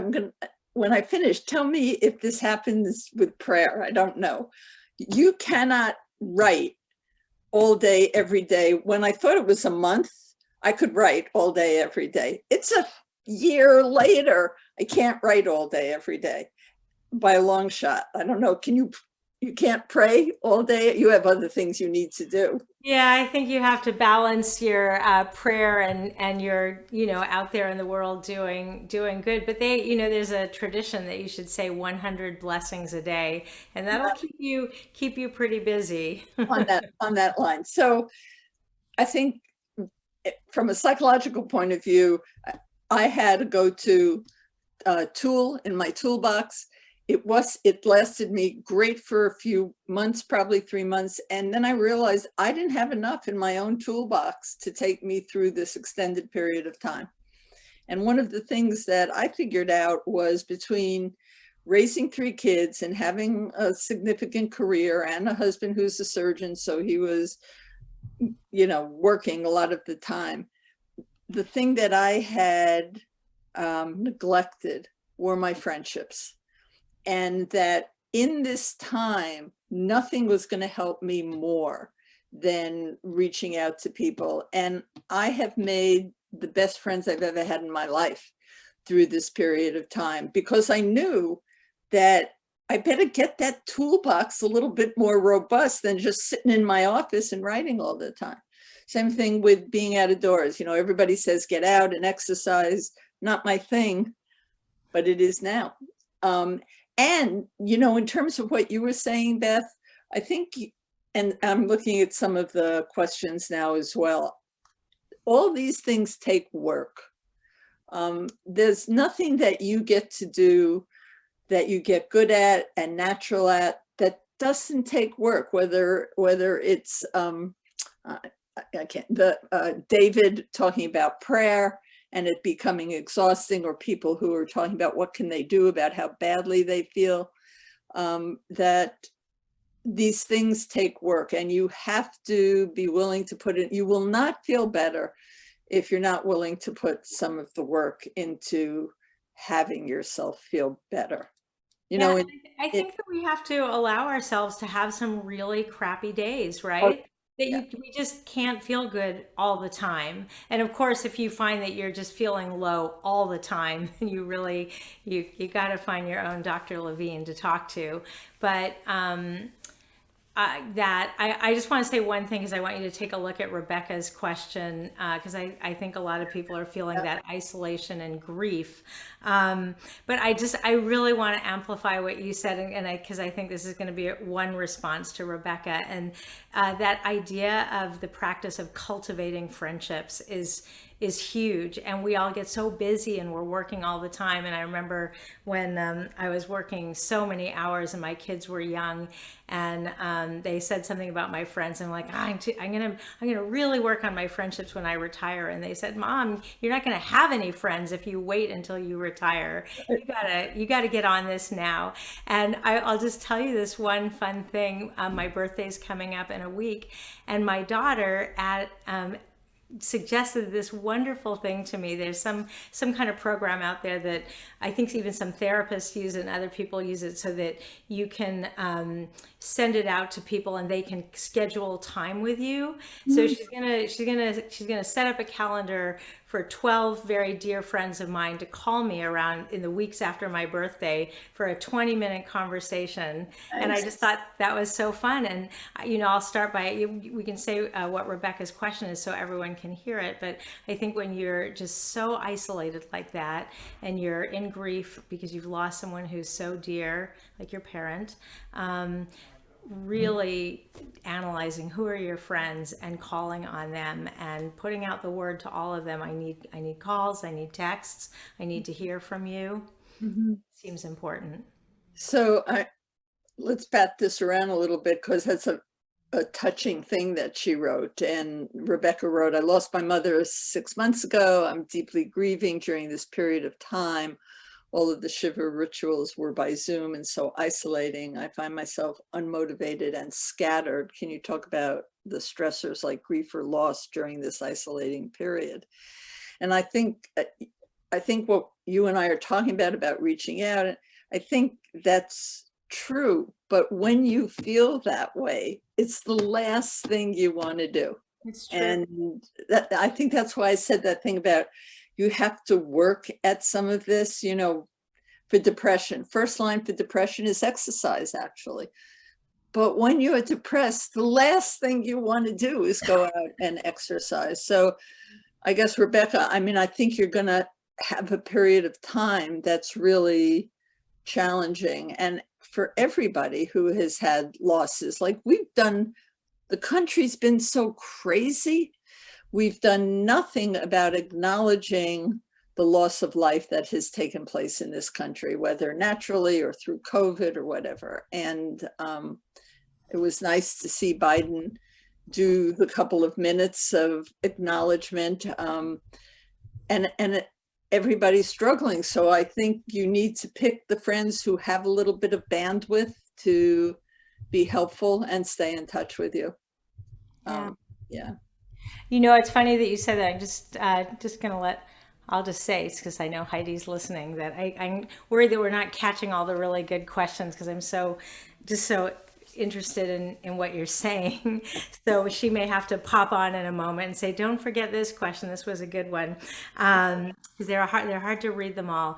when I finish, tell me if this happens with prayer. I don't know. You cannot write all day, every day. When I thought it was a month, I could write all day, every day. It's a year later. I can't write all day, every day by a long shot. I don't know. You can't pray all day. You have other things you need to do. Yeah, I think you have to balance your prayer and your, out there in the world doing good. But there's a tradition that you should say 100 blessings a day, and that'll keep you pretty busy. on that line. So I think from a psychological point of view, I had a go-to tool in my toolbox. It lasted me great for a few months, probably 3 months. And then I realized I didn't have enough in my own toolbox to take me through this extended period of time. And one of the things that I figured out was, between raising 3 kids and having a significant career and a husband who's a surgeon, so he was, working a lot of the time, the thing that I had neglected were my friendships. And that in this time, nothing was going to help me more than reaching out to people. And I have made the best friends I've ever had in my life through this period of time, because I knew that I better get that toolbox a little bit more robust than just sitting in my office and writing all the time. Same thing with being out of doors. You know, everybody says get out and exercise. Not my thing, but it is now. And, you know, in terms of what you were saying, Beth, I think, and I'm looking at some of the questions now as well, all these things take work. There's nothing that you get to do that you get good at and natural at that doesn't take work, whether it's I can't, David talking about prayer and it becoming exhausting, or people who are talking about what can they do about how badly they feel, that these things take work, and you have to be willing to put it. You will not feel better if you're not willing to put some of the work into having yourself feel better. You know, I think that we have to allow ourselves to have some really crappy days, right? We just can't feel good all the time. And of course, if you find that you're just feeling low all the time, you really, you got to find your own Dr. Levine to talk to. But I just want to say one thing, because I want you to take a look at Rebecca's question, because I think a lot of people are feeling that isolation and grief. But I really want to amplify what you said, because I think this is going to be one response to Rebecca, and that idea of the practice of cultivating friendships is huge. And we all get so busy and we're working all the time. And I remember when I was working so many hours and my kids were young, and they said something about my friends. I'm like, I'm gonna really work on my friendships when I retire. And they said, Mom, you're not gonna have any friends if you wait until you retire. You gotta get on this now. And I'll just tell you this one fun thing. My birthday's coming up in a week, and my daughter suggested this wonderful thing to me. There's some kind of program out there that I think even some therapists use and other people use it, so that you can send it out to people and they can schedule time with you. So she's gonna set up a calendar for 12 very dear friends of mine to call me around in the weeks after my birthday for a 20-minute conversation. Nice. And I just thought that was so fun. And I'll start by, we can say what Rebecca's question is so everyone can hear it. But I think when you're just so isolated like that, and you're in grief because you've lost someone who's so dear, like your parent, really analyzing who are your friends and calling on them and putting out the word to all of them. I need calls, I need texts, I need to hear from you. Seems important. So let's bat this around a little bit, because that's a touching thing that she wrote. And Rebecca wrote, I lost my mother 6 months ago. I'm deeply grieving during this period of time. All of the Shiva rituals were by Zoom and so isolating. I find myself unmotivated and scattered. Can you talk about the stressors like grief or loss during this isolating period? And I think what you and I are talking about reaching out, I think that's true. But when you feel that way, it's the last thing you want to do. It's true. And I think that's why I said that thing about you have to work at some of this, for depression. First line for depression is exercise, actually. But when you're depressed, the last thing you want to do is go out and exercise. So I guess, Rebecca, I think you're going to have a period of time that's really challenging. And for everybody who has had losses, like the country's been so crazy. We've done nothing about acknowledging the loss of life that has taken place in this country, whether naturally or through COVID or whatever. And it was nice to see Biden do the couple of minutes of acknowledgement, and everybody's struggling. So I think you need to pick the friends who have a little bit of bandwidth to be helpful and stay in touch with you. Yeah. It's funny that you said that. I'm just gonna I'll just say, because I know Heidi's listening, that I'm worried that we're not catching all the really good questions, because I'm so interested in what you're saying. So she may have to pop on in a moment and say, don't forget this question. This was a good one. Because they're hard to read them all.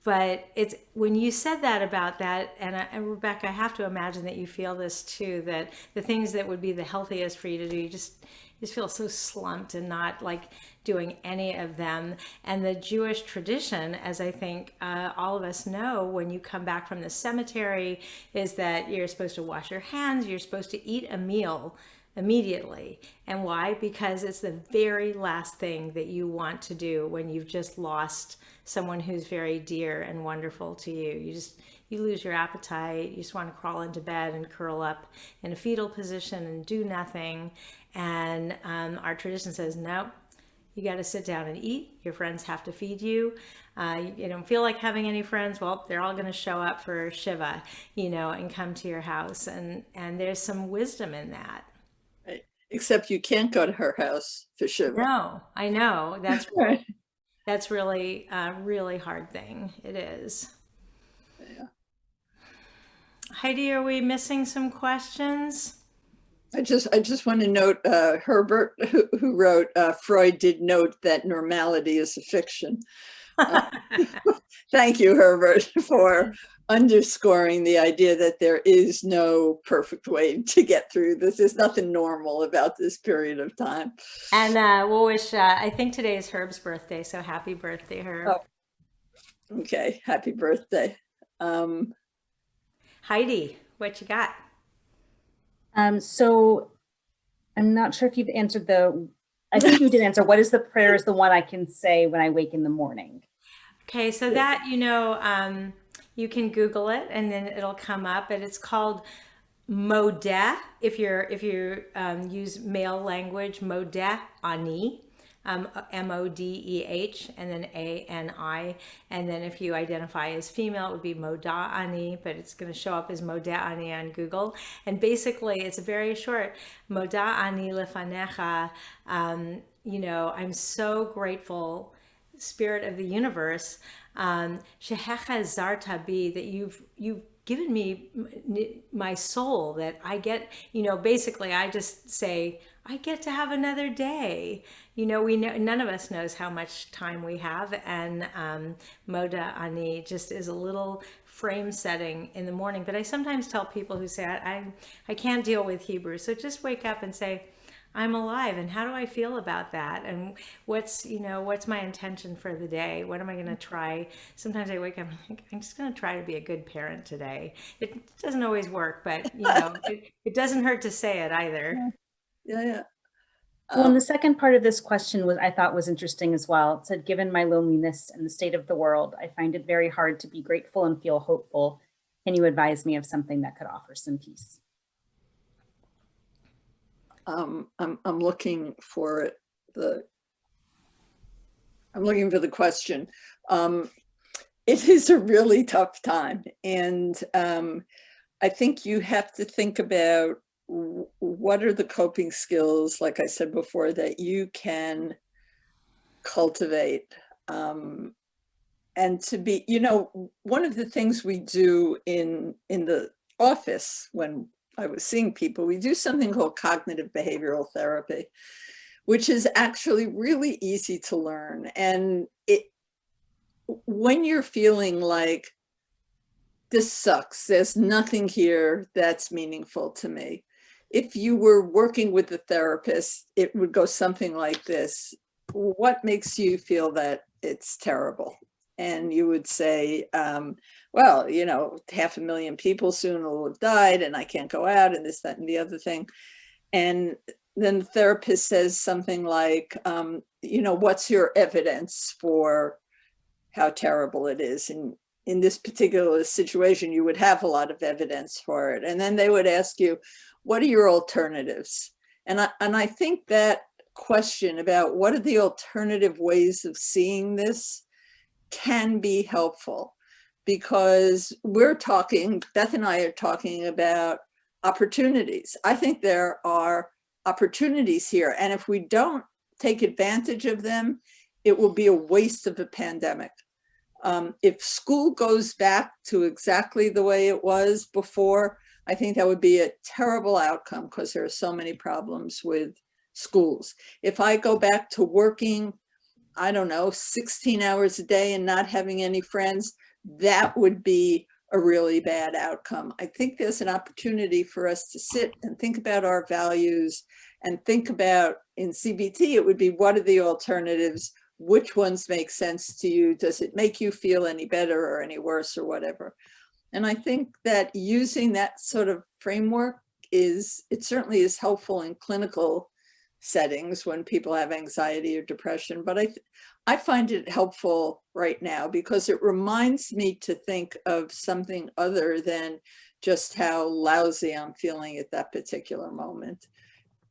But it's when you said that about that, and Rebecca, I have to imagine that you feel this too, that the things that would be the healthiest for you to do, you just feel so slumped and not like doing any of them. And the Jewish tradition, as I think all of us know, when you come back from the cemetery, is that you're supposed to wash your hands, you're supposed to eat a meal immediately. And why? Because it's the very last thing that you want to do when you've just lost someone who's very dear and wonderful to you. You lose your appetite. You just want to crawl into bed and curl up in a fetal position and do nothing. And our tradition says, no, you got to sit down and eat. Your friends have to feed you. You don't feel like having any friends. Well, they're all going to show up for Shiva, and come to your house. And there's some wisdom in that. Right. Except you can't go to her house for Shiva. No, I know. That's Right. That's really a really hard thing. It is. Yeah. Heidi, are we missing some questions? I just want to note Herbert, who wrote, Freud did note that normality is a fiction. Thank you, Herbert, for underscoring the idea that there is no perfect way to get through this. There's nothing normal about this period of time. And we'll wish, I think today is Herb's birthday, so happy birthday, Herb. Oh, okay, happy birthday. Heidi, what you got? So I'm not sure if you've answered I think you did answer, what is the prayer is the one I can say when I wake in the morning? Okay, so that, you can Google it and then it'll come up, and it's called Modeh. If you use male language, Modeh Ani, Modeh, and then Ani. And then if you identify as female, it would be Moda Ani, but it's going to show up as Modeh Ani on Google. And basically, it's very short. Moda Ani lefanecha. I'm so grateful, Spirit of the universe, shehecha zarta bi, that you've given me my soul, that I get, basically I just say, I get to have another day. We know none of us knows how much time we have, and Moda Ani just is a little frame setting in the morning. But I sometimes tell people who say, I can't deal with Hebrew, so just wake up and say, I'm alive, and how do I feel about that? And what's my intention for the day? What am I going to try? Sometimes I wake up and think, I'm just going to try to be a good parent today. It doesn't always work, but it doesn't hurt to say it either. Yeah. Well, and the second part of this question I thought was interesting as well. It said, given my loneliness and the state of the world, I find it very hard to be grateful and feel hopeful. Can you advise me of something that could offer some peace? I'm looking for I'm looking for the question. It is a really tough time, and I think you have to think about what are the coping skills, like I said before, that you can cultivate, and to be, one of the things we do in the office when I was seeing people, we do something called cognitive behavioral therapy, which is actually really easy to learn. And when you're feeling like this sucks, there's nothing here that's meaningful to me, if you were working with a therapist, it would go something like this. What makes you feel that it's terrible? And you would say, well, 500,000 people soon will have died, and I can't go out, and this, that, and the other thing. And then the therapist says something like, what's your evidence for how terrible it is? And in this particular situation, you would have a lot of evidence for it. And then they would ask you, what are your alternatives? And I think that question about what are the alternative ways of seeing this can be helpful, because Beth and I are talking about opportunities. I think there are opportunities here, and if we don't take advantage of them, it will be a waste of a pandemic. If school goes back to exactly the way it was before, I think that would be a terrible outcome because there are so many problems with schools. If I go back to working, I don't know, 16 hours a day and not having any friends, that would be a really bad outcome. I think there's an opportunity for us to sit and think about our values and think about, in CBT, it would be, what are the alternatives? Which ones make sense to you? Does it make you feel any better or any worse or whatever? And I think that using that sort of framework it certainly is helpful in clinical settings when people have anxiety or depression, but I find it helpful right now because it reminds me to think of something other than just how lousy I'm feeling at that particular moment.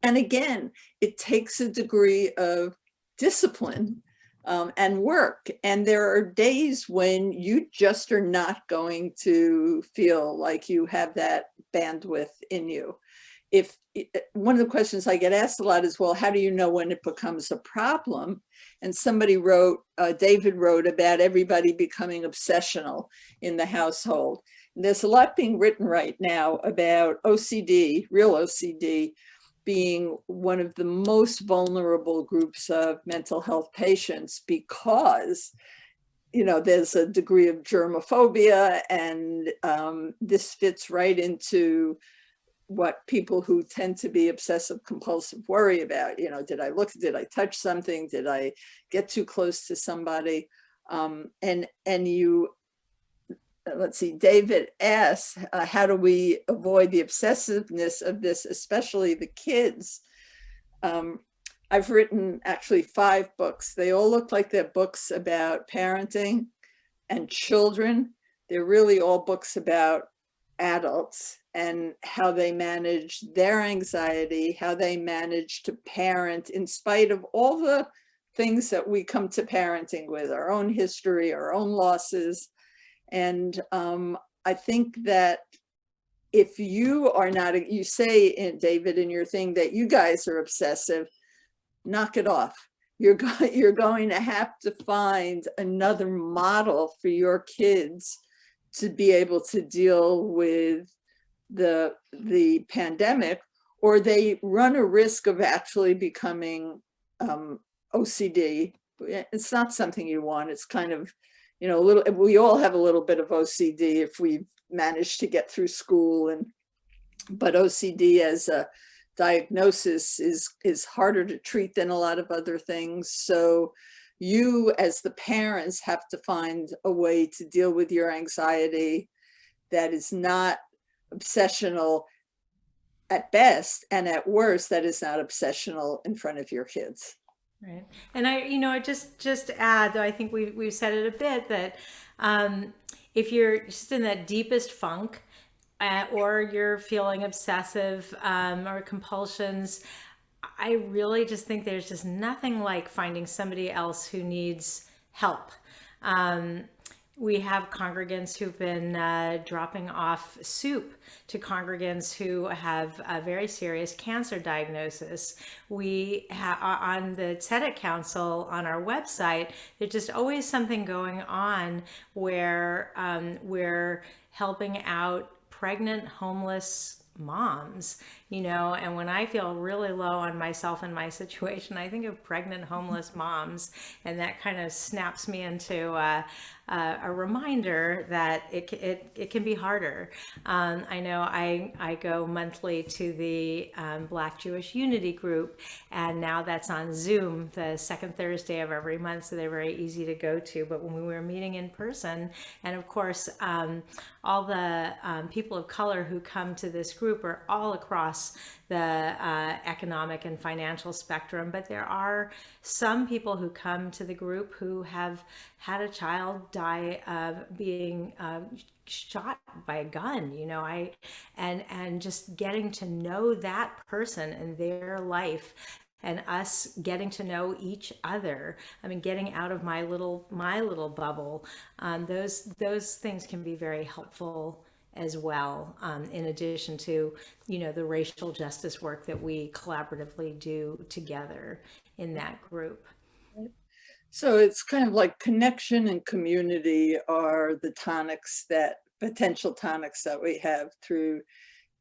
And again, it takes a degree of discipline and work. And there are days when you just are not going to feel like you have that bandwidth in you. If one of the questions I get asked a lot is, well, how do you know when it becomes a problem? And somebody wrote, David wrote about everybody becoming obsessional in the household. And there's a lot being written right now about OCD, real OCD, being one of the most vulnerable groups of mental health patients because, you know, there's a degree of germophobia, and this fits right into what people who tend to be obsessive compulsive worry about. You know, did I touch something? Did I get too close to somebody? And you, let's see, David asks, how do we avoid the obsessiveness of this, especially the kids? I've written actually 5 books. They all look like they're books about parenting and children. They're really all books about adults and how they manage their anxiety, how they manage to parent in spite of all the things that we come to parenting with, our own history, our own losses. And I think that if you are not, you say, David, in your thing that you guys are obsessive, knock it off. You're going to have to find another model for your kids to be able to deal with the pandemic, or they run a risk of actually becoming OCD. It's not something you want. It's kind of, you know, we all have a little bit of OCD if we've managed to get through school, but OCD as a diagnosis is harder to treat than a lot of other things. So you, as the parents, have to find a way to deal with your anxiety that is not obsessional at best, and at worst, that is not obsessional in front of your kids. Right. And I just add, though I think we've said it a bit, that if you're just in that deepest funk, or you're feeling obsessive or compulsions, I really just think there's just nothing like finding somebody else who needs help. We have congregants who've been dropping off soup to congregants who have a very serious cancer diagnosis. We have on the Tzedek Council on our website, there's just always something going on where we're helping out pregnant, homeless moms, you know, and when I feel really low on myself and my situation, I think of pregnant, homeless moms, and that kind of snaps me into a reminder that it can be harder. I know I go monthly to the Black Jewish Unity group, and now that's on Zoom the second Thursday of every month, so they're very easy to go to. But when we were meeting in person, and of course, all the people of color who come to this group are all across the economic and financial spectrum, but there are some people who come to the group who have had a child die of being shot by a gun, you know, and just getting to know that person and their life, and us getting to know each other. I mean, getting out of my little bubble. Those things can be very helpful as well, in addition to, you know, the racial justice work that we collaboratively do together in that group. So it's kind of like connection and community are the potential tonics that we have through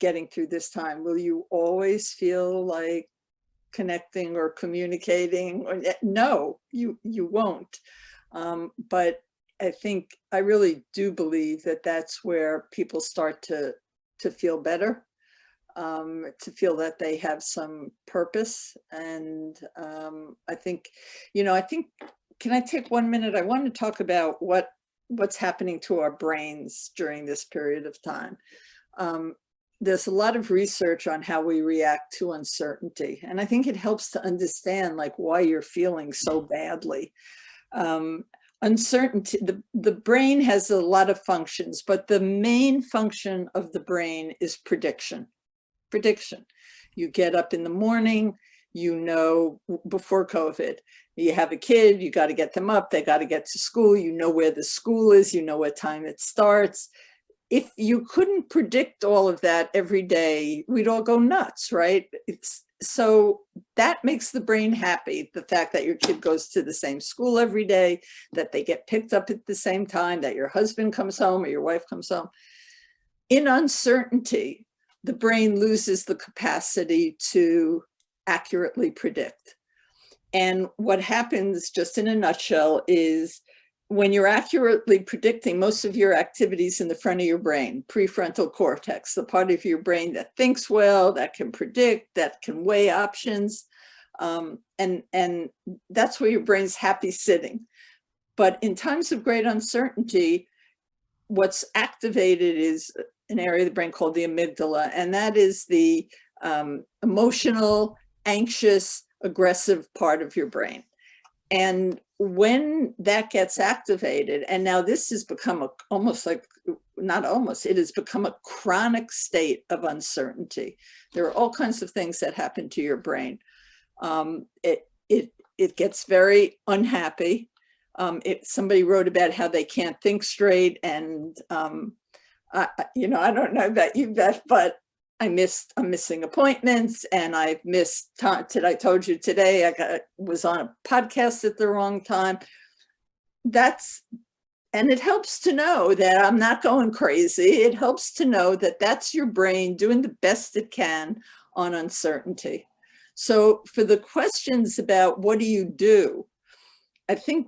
getting through this time? Will you always feel like connecting or communicating? No, you won't. But I really do believe that that's where people start to feel better, to feel that they have some purpose. And I think, can I take 1 minute? I want to talk about what's happening to our brains during this period of time. There's a lot of research on how we react to uncertainty. And I think it helps to understand like why you're feeling so badly. Uncertainty, the brain has a lot of functions, but the main function of the brain is prediction. You get up in the morning, before COVID, you have a kid, you got to get them up, they got to get to school, you know where the school is, you know what time it starts. If you couldn't predict all of that every day, we'd all go nuts, right? So that makes the brain happy. The fact that your kid goes to the same school every day, that they get picked up at the same time, that your husband comes home or your wife comes home. In uncertainty, the brain loses the capacity to accurately predict. And what happens, just in a nutshell, is when you're accurately predicting, most of your activities in the front of your brain, prefrontal cortex, the part of your brain that thinks well, that can predict, that can weigh options, and that's where your brain's happy sitting. But in times of great uncertainty, what's activated is an area of the brain called the amygdala, and that is the emotional, anxious, aggressive part of your brain. And when that gets activated, and now this has become it has become a chronic state of uncertainty. There are all kinds of things that happen to your brain. It gets very unhappy. Somebody wrote about how they can't think straight, and I don't know about you, Beth, but I'm missing appointments, and I've missed time. I told you today I was on a podcast at the wrong time. And it helps to know that I'm not going crazy. It helps to know that that's your brain doing the best it can on uncertainty. So for the questions about what do you do, I think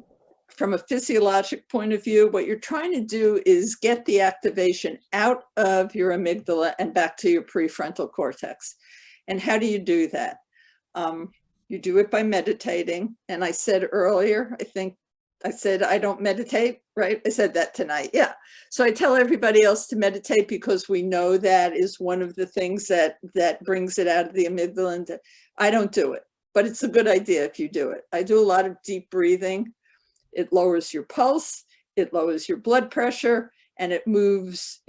from a physiologic point of view, what you're trying to do is get the activation out of your amygdala and back to your prefrontal cortex. And how do you do that? You do it by meditating. And I said earlier, I don't meditate, right? I said that tonight. Yeah. So I tell everybody else to meditate because we know that is one of the things that brings it out of the amygdala. And I don't do it, but it's a good idea if you do it. I do a lot of deep breathing. It lowers your pulse, it lowers your blood pressure, and it moves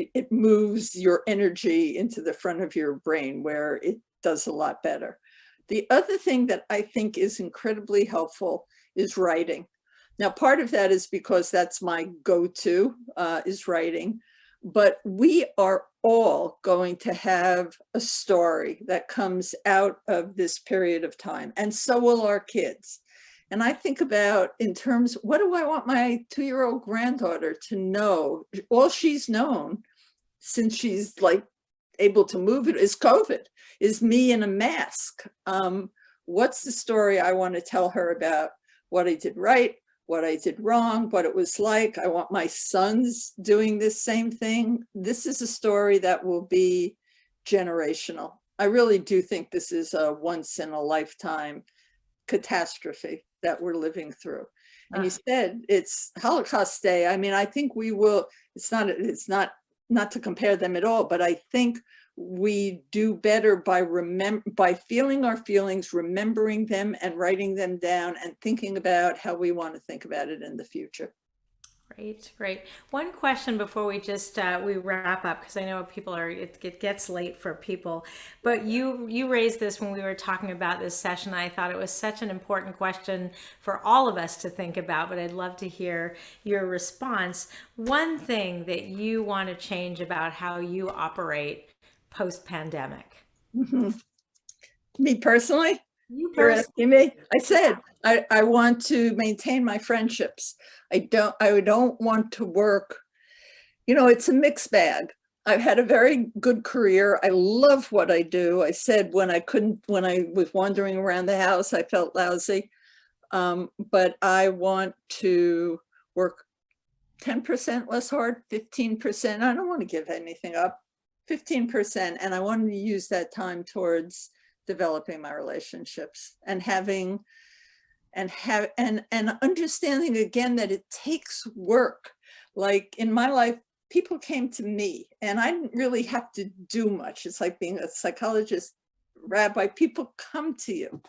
your energy into the front of your brain where it does a lot better. The other thing that I think is incredibly helpful is writing. Now, part of that is because that's my go-to, is writing, but we are all going to have a story that comes out of this period of time, and so will our kids. And I think about in terms, what do I want my 2-year-old granddaughter to know? All she's known since she's like able to move it is COVID, is me in a mask. What's the story I want to tell her about what I did right, what I did wrong, what it was like? I want my sons doing this same thing. This is a story that will be generational. I really do think this is a once in a lifetime catastrophe that we're living through. And you said it's Holocaust Day. I mean, I think we will, it's not to compare them at all, but I think we do better by feeling our feelings, remembering them and writing them down and thinking about how we want to think about it in the future. Great. One question before we just we wrap up, because I know people it gets late for people, but you raised this when we were talking about this session. I thought it was such an important question for all of us to think about, but I'd love to hear your response. One thing that you want to change about how you operate post-pandemic? Mm-hmm. Me personally? You You're personally? asking me? I said, I want to maintain my friendships. I don't want to work. It's a mixed bag. I've had a very good career. I love what I do. I said when I was wandering around the house, I felt lousy. But I want to work 10% less hard, 15%. I don't want to give anything up, 15%. And I want to use that time towards developing my relationships and having and understanding again that it takes work. Like in my life, people came to me and I didn't really have to do much. It's like being a psychologist, rabbi, people come to you.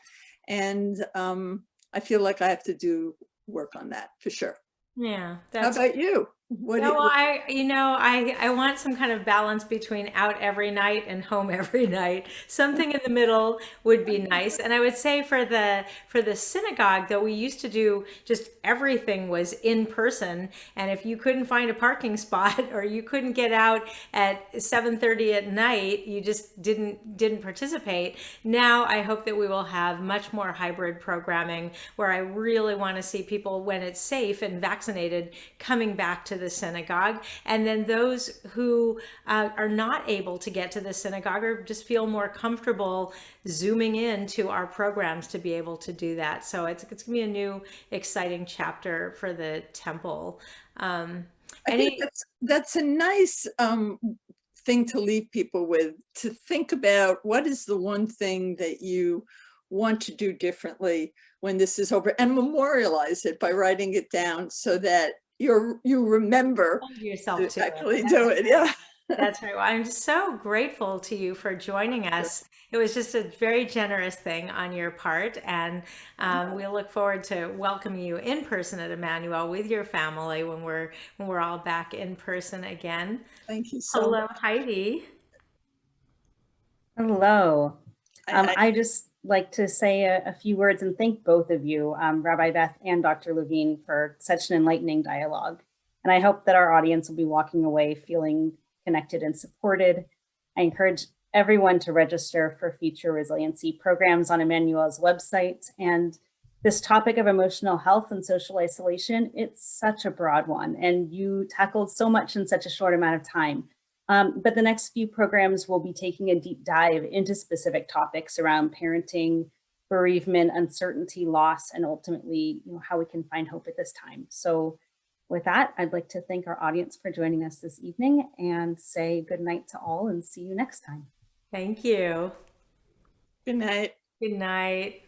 And I feel like I have to do work on that for sure. Yeah, How about you? No, I want some kind of balance between out every night and home every night. Something in the middle would be nice. And I would say for the synagogue, though, we used to do just everything was in person. And if you couldn't find a parking spot or you couldn't get out at 7:30 at night, you just didn't participate. Now I hope that we will have much more hybrid programming where I really want to see people, when it's safe and vaccinated, coming back to the synagogue, and then those who are not able to get to the synagogue or just feel more comfortable zooming in to our programs to be able to do that. So it's going to be a new exciting chapter for the temple. I think that's a nice thing to leave people with, to think about what is the one thing that you want to do differently when this is over, and memorialize it by writing it down so that you remember yourself to actually do it. Yeah. That's right. Well, I'm so grateful to you for joining us. It was just a very generous thing on your part, and we look forward to welcoming you in person at Emanu-El with your family when we're all back in person again. Thank you so much. Hello, Heidi. Hello. I just like to say a few words and thank both of you, Rabbi Beth and Dr. Levine, for such an enlightening dialogue. And I hope that our audience will be walking away feeling connected and supported. I encourage everyone to register for future resiliency programs on Emanu-El's website. And this topic of emotional health and social isolation, it's such a broad one, and you tackled so much in such a short amount of time. But the next few programs will be taking a deep dive into specific topics around parenting, bereavement, uncertainty, loss, and ultimately, how we can find hope at this time. So with that, I'd like to thank our audience for joining us this evening and say good night to all and see you next time. Thank you. Good night. Good night.